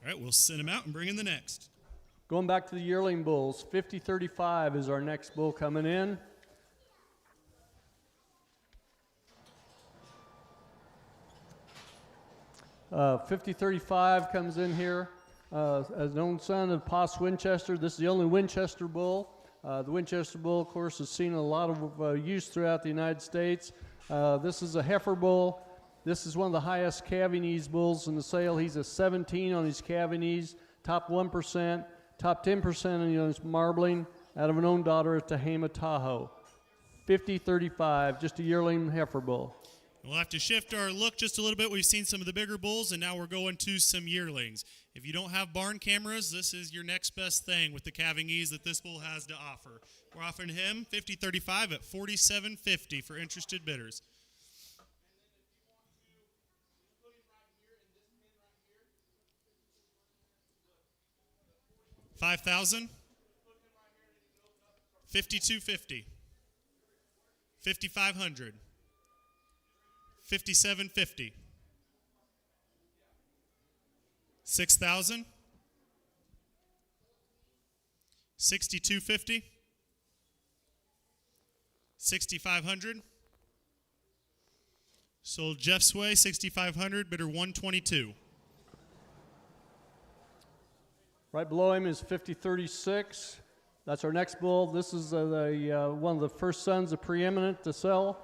All right, we'll send him out and bring in the next. Going back to the yearling bulls, 5035 is our next bull coming in. Uh, 5035 comes in here. As an own son of Poss Winchester, this is the only Winchester bull. The Winchester bull, of course, has seen a lot of use throughout the United States. This is a heifer bull. This is one of the highest Cavanese bulls in the sale. He's a 17 on his Cavanese, top 1%, top 10% on his marbling, out of an own daughter at Tehama Tahoe. 5035, just a yearling heifer bull. We'll have to shift our look just a little bit. We've seen some of the bigger bulls, and now we're going to some yearlings. If you don't have barn cameras, this is your next best thing with the calving ease that this bull has to offer. We're offering him 5035 at 4750 for interested bidders. $5,000. 5250. 5500. 5750. 6,000. 6250. 6,500. Sold Jeff's way, 6,500, bidder 122. Right below him is 5036. That's our next bull. This is one of the first sons of Preeminent to sell.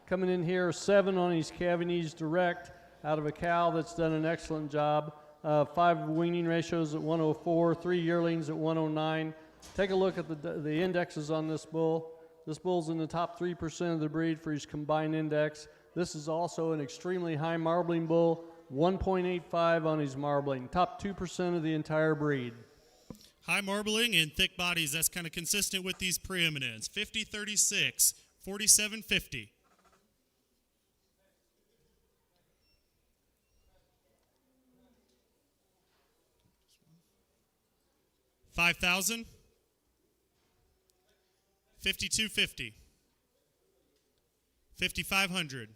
Coming in here, 7 on his Cavanese direct out of a cow that's done an excellent job. 5 weaning ratios at 104, 3 yearlings at 109. Take a look at the indexes on this bull. This bull's in the top 3% of the breed for his combined index. This is also an extremely high marbling bull, 1.85 on his marbling, top 2% of the entire breed. High marbling and thick bodies, that's kind of consistent with these preeminents. 5036, 4750. $5,000. 5250. 5500.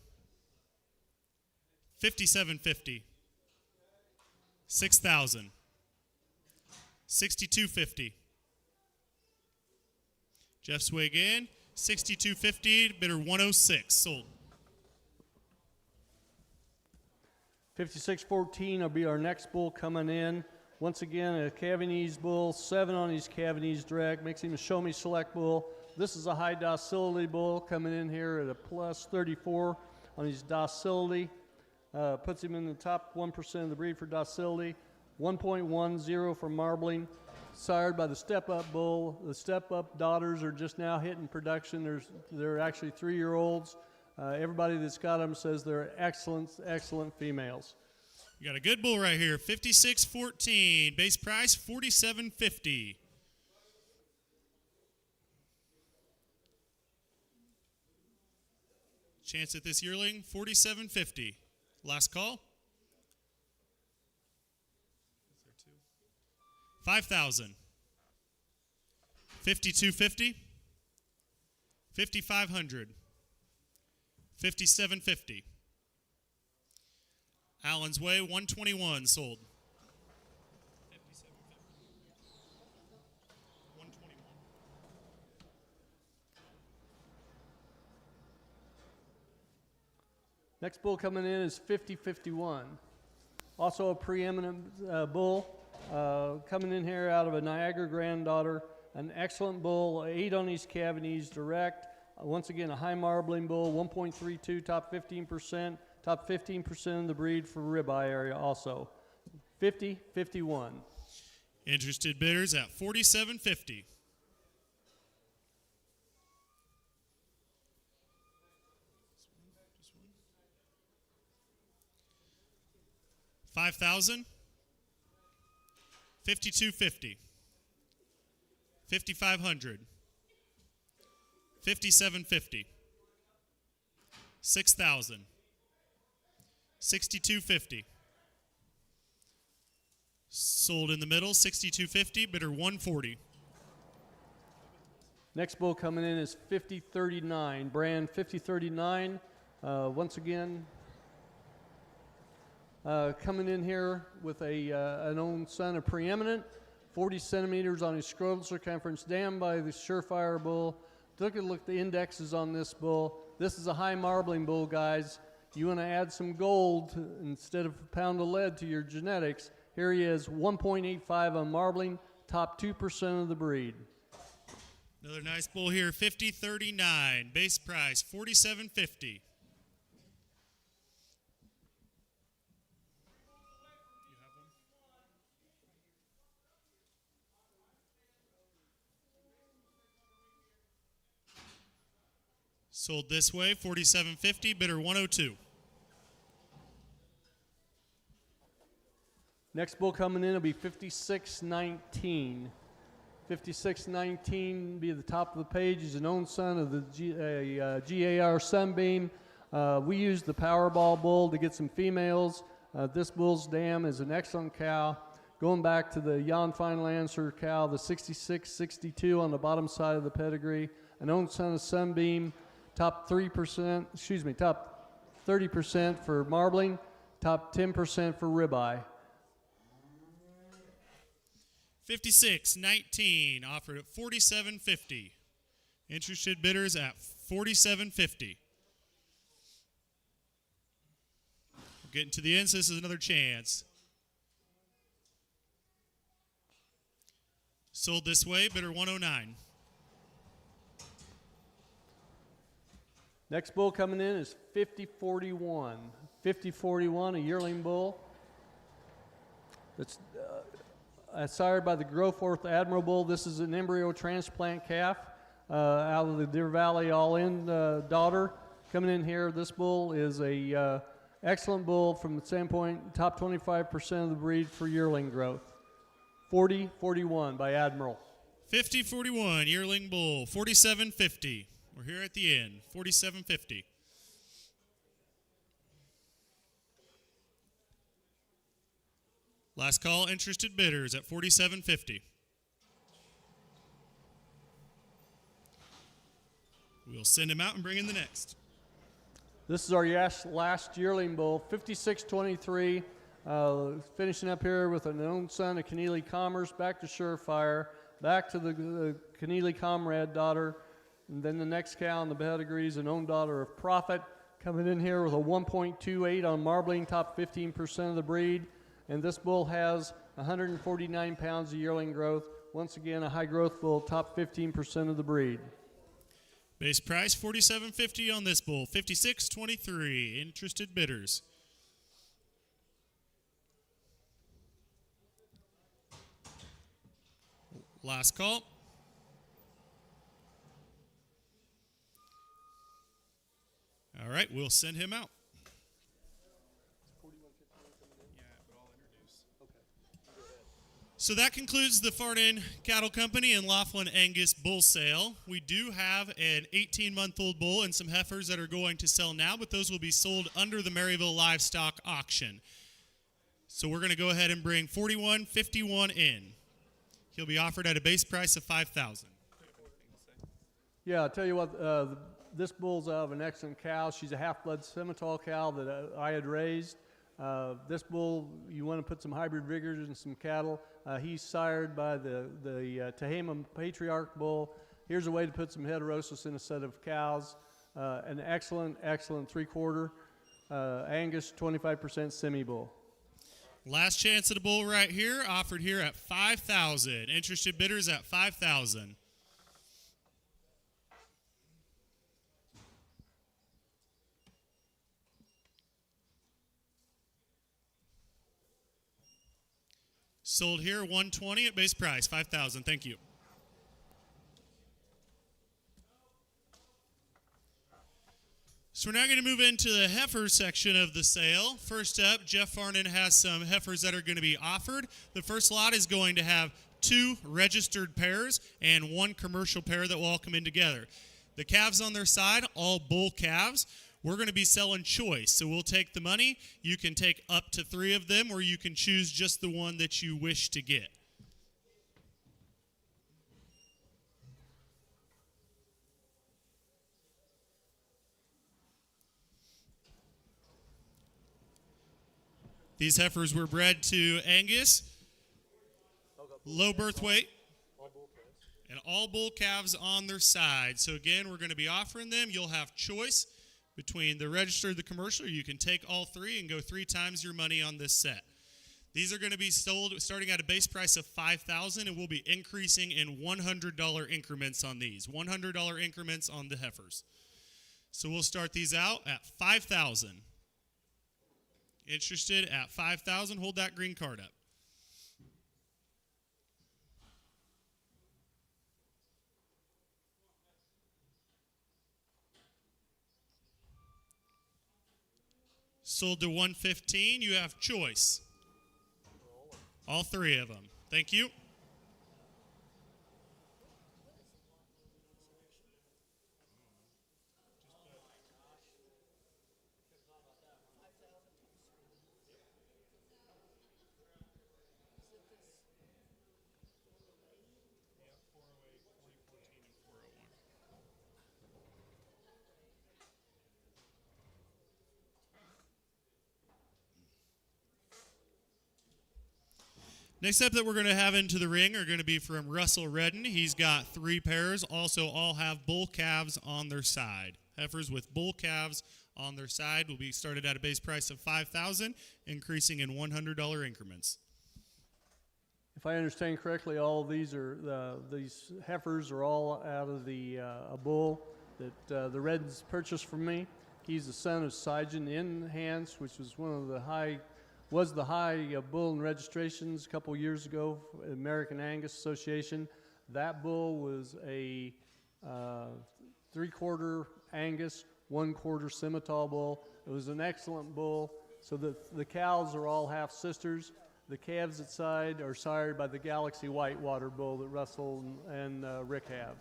5750. 6,000. 6250. Jeff Swig in. 6250. Bidder 106. Sold. 5614 will be our next bull coming in. Once again, a Cavanese bull, 7 on his Cavanese direct, makes him a show me select bull. This is a high docility bull coming in here at a plus 34 on his docility. puts him in the top 1% of the breed for docility. 1.10 for marbling. Sired by the step-up bull. The step-up daughters are just now hitting production. They're actually 3-year-olds. Everybody that's got them says they're excellent females. You got a good bull right here, 56-14. Base price, $47.50. Chance at this yearling, $47.50. Last call. 5,000. 52.50. 5,500. 57.50. Allen's Way, 121 sold. 121. Next bull coming in is 50-51. Also a preeminent bull coming in here out of a Niagara granddaughter. An excellent bull, 8 on these cavities, direct. Once again, a high marbling bull, 1.32, top 15%. Top 15% of the breed for ribeye area also. 50-51. Interested bidders at $47.50. $5,000. 52.50. 5,500. 57.50. 6,000. 62.50. Sold in the middle, 62.50. Bidder 140. Next bull coming in is 50-39. Brand 50-39. Once again, coming in here with an own son of preeminent. 40 centimeters on his scrotal circumference, dammed by the Surefire bull. Look at the indexes on this bull. This is a high marbling bull, guys. You want to add some gold instead of a pound of lead to your genetics. Here he is, 1.85 on marbling, top 2% of the breed. Another nice bull here, 50-39. Base price, $47.50. Sold this way, $47.50. Bidder 102. Next bull coming in will be 56-19. 56-19 be at the top of the page. He's an own son of the GAR Sunbeam. We used the Powerball bull to get some females. This bull's dam is an excellent cow. Going back to the Jan Fine Lancer cow, the 66-62 on the bottom side of the pedigree. An own son of Sunbeam. Top 30% for marbling, top 10% for ribeye. 56-19, offered at $47.50. Interested bidders at $47.50. Getting to the end, so this is another chance. Sold this way, bidder 109. Next bull coming in is 50-41. 50-41, a yearling bull. It's sired by the Groforth Admiral bull. This is an embryo transplant calf out of the Deer Valley All-In daughter. Coming in here, this bull is a excellent bull from the standpoint, top 25% of the breed for yearling growth. 40-41 by Admiral. 50-41, yearling bull, $47.50. We're here at the end, $47.50. Last call, interested bidders at $47.50. We'll send him out and bring in the next. This is our last yearling bull, 56-23. Finishing up here with an own son of Keneally Commerce, back to Surefire, back to the Keneally Comrade daughter. And then the next cow in the pedigree is an own daughter of Prophet, coming in here with a 1.28 on marbling, top 15% of the breed. And this bull has 149 pounds of yearling growth. Once again, a high growth bull, top 15% of the breed. Base price $47.50 on this bull, 56.23. Interested bidders. Last call. All right, we'll send him out. So that concludes the Farnan Cattle Company and Laughlin Angus bull sale. We do have an 18-month-old bull and some heifers that are going to sell now, but those will be sold under the Maryville Livestock auction. So we're going to go ahead and bring 4151 in. He'll be offered at a base price of $5,000. Yeah, I'll tell you what, this bull's out of an excellent cow. She's a half-blood Simmental cow that I had raised. This bull, you want to put some hybrid vigors and some cattle. He's sired by the Tehama Patriarch bull. Here's a way to put some heterosis in a set of cows. An excellent, excellent three-quarter Angus 25% semi-bull. Last chance at a bull right here, offered here at $5,000. Interested bidders at $5,000. Sold here, $120 at base price, $5,000. Thank you. So we're now going to move into the heifer section of the sale. First up, Jeff Farnan has some heifers that are going to be offered. The first lot is going to have 2 registered pairs and 1 commercial pair that will all come in together. The calves on their side, all bull calves. We're going to be selling choice, so we'll take the money. You can take up to 3 of them, or you can choose just the one that you wish to get. These heifers were bred to Angus, low birth weight, and all bull calves on their side. So again, we're going to be offering them. You'll have choice between the registered, the commercial. You can take all 3 and go 3 times your money on this set. These are going to be sold starting at a base price of $5,000, and we'll be increasing in $100 increments on these. $100 increments on the heifers. So we'll start these out at $5,000. Interested at $5,000, hold that green card up. Sold to $115, you have choice. All 3 of them. Thank you. Next up that we're going to have into the ring are going to be from Russell Redden. He's got 3 pairs. Also, all have bull calves on their side. Heifers with bull calves on their side will be started at a base price of $5,000, increasing in $100 increments. If I understand correctly, all of these heifers are all out of a bull that the Reddens purchased from me. He's the son of Sijan Enhance, which was one of the high bull in registrations a couple years ago, American Angus Association. That bull was a 3/4 Angus, 1/4 Simmental bull. It was an excellent bull. So the cows are all half sisters. The calves at side are sired by the Galaxy Whitewater bull that Russell and Rick have.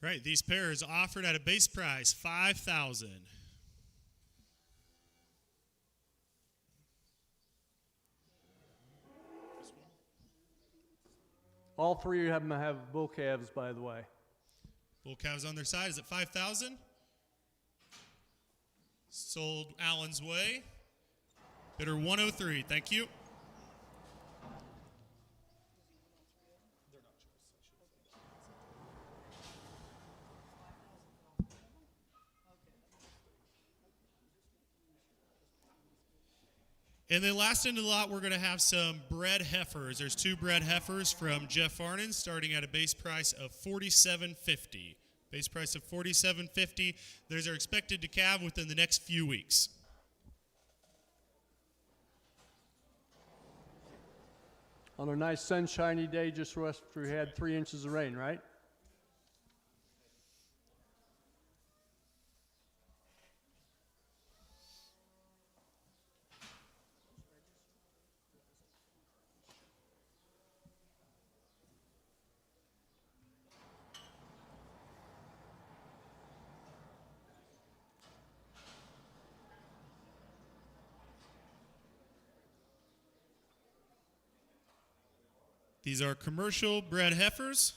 Right, these pairs offered at a base price, $5,000. All 3 of them have bull calves, by the way. Bull calves on their side is at $5,000. Sold Allen's Way. Bidder 103. Thank you. And then last into the lot, we're going to have some bred heifers. There's 2 bred heifers from Jeff Farnan, starting at a base price of $47.50. Base price of $47.50. Those are expected to calve within the next few weeks. on a nice sunshiny day just after we had 3 inches of rain, right? These are commercial bred heifers,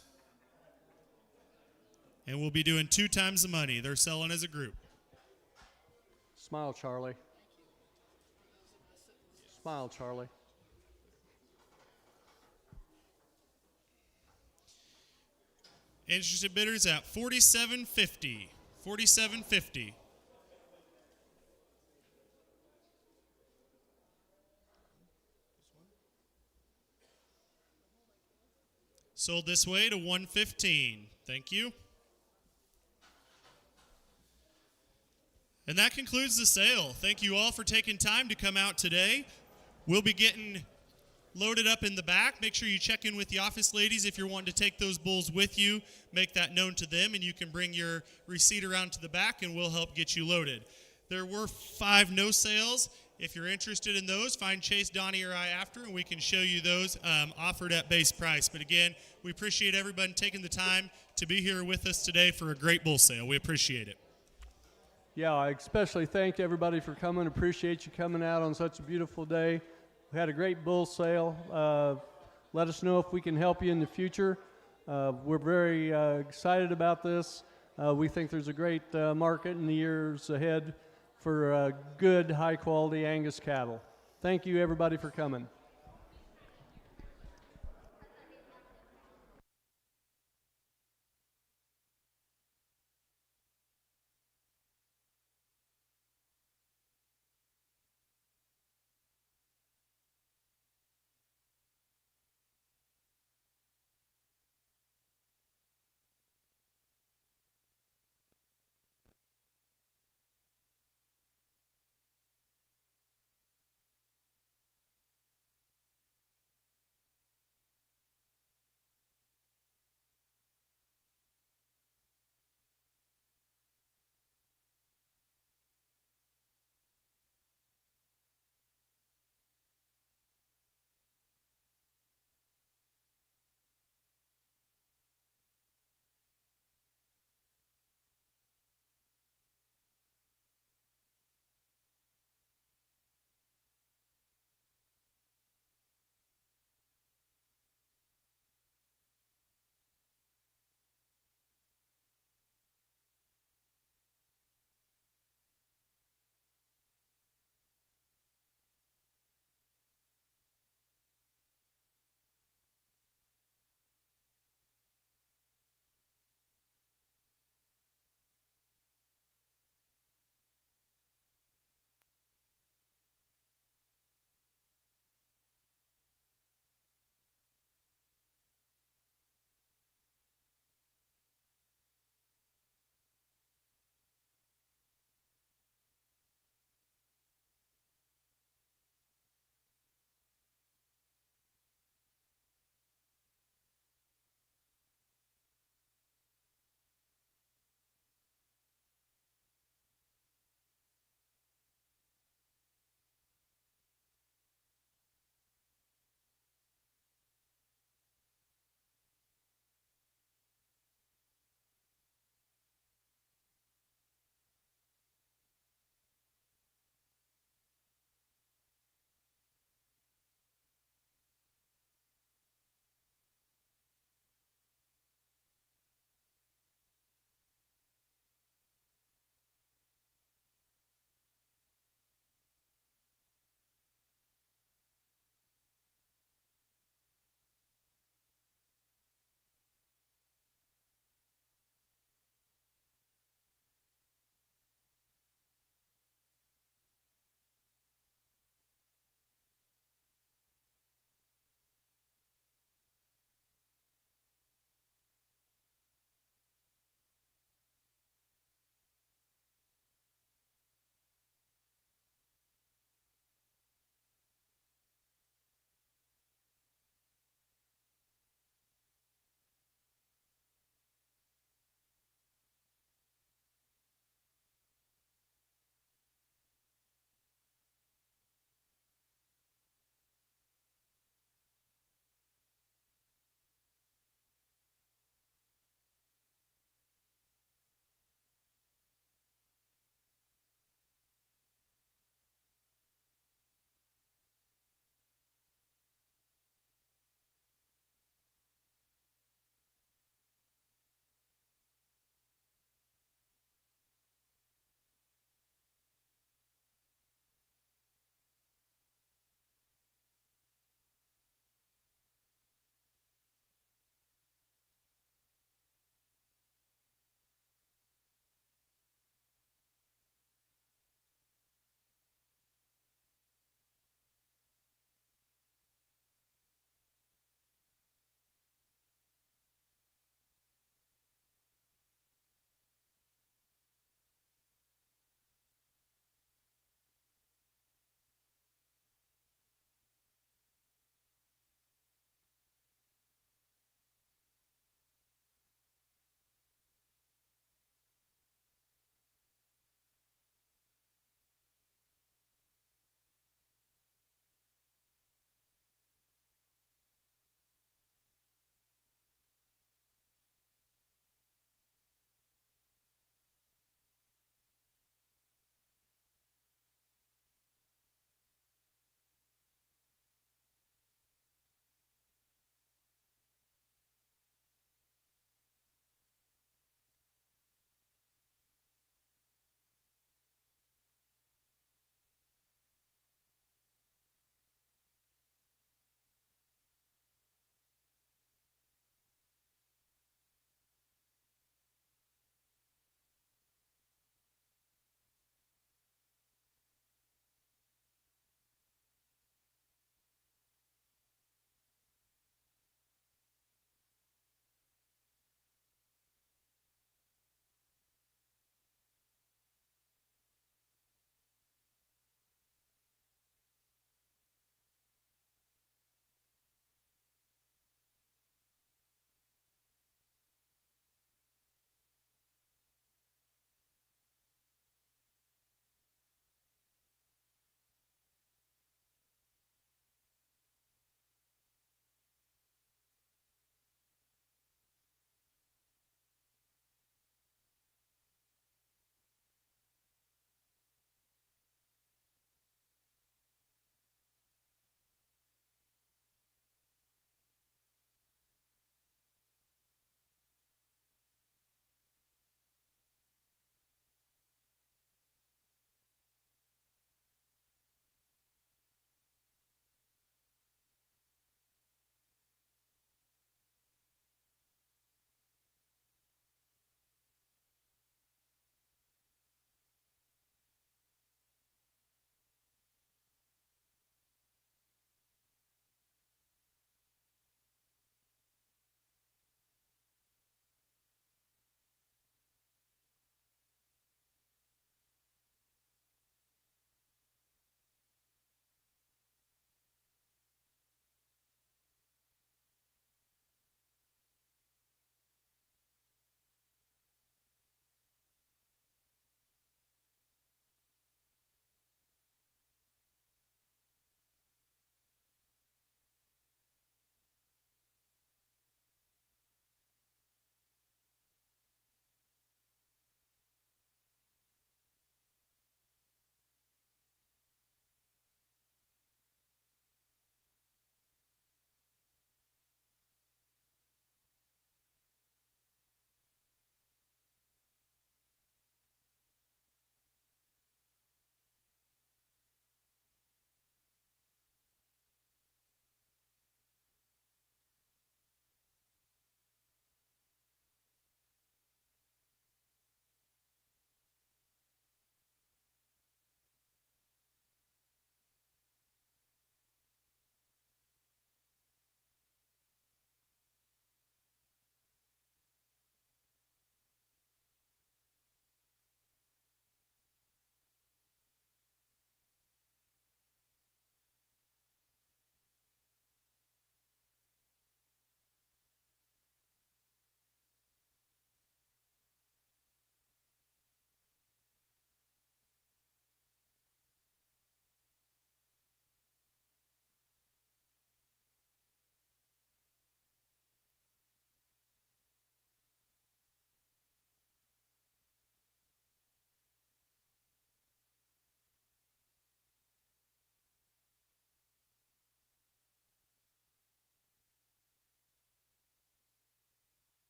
and we'll be doing 2 times the money. They're selling as a group. Smile, Charlie. Smile, Charlie. Interested bidders at $47.50. $47.50. Sold this way to $115. Thank you. And that concludes the sale. Thank you all for taking time to come out today. We'll be getting loaded up in the back. Make sure you check in with the office ladies if you're wanting to take those bulls with you. Make that known to them, and you can bring your receipt around to the back, and we'll help get you loaded. There were 5 no sales. If you're interested in those, find Chase, Donnie, or I after, and we can show you those offered at base price. But again, we appreciate everybody taking the time to be here with us today for a great bull sale. We appreciate it. Yeah, I especially thank everybody for coming. Appreciate you coming out on such a beautiful day. We had a great bull sale. Let us know if we can help you in the future. We're very excited about this. We think there's a great market in the years ahead for good, high-quality Angus cattle. Thank you, everybody, for coming.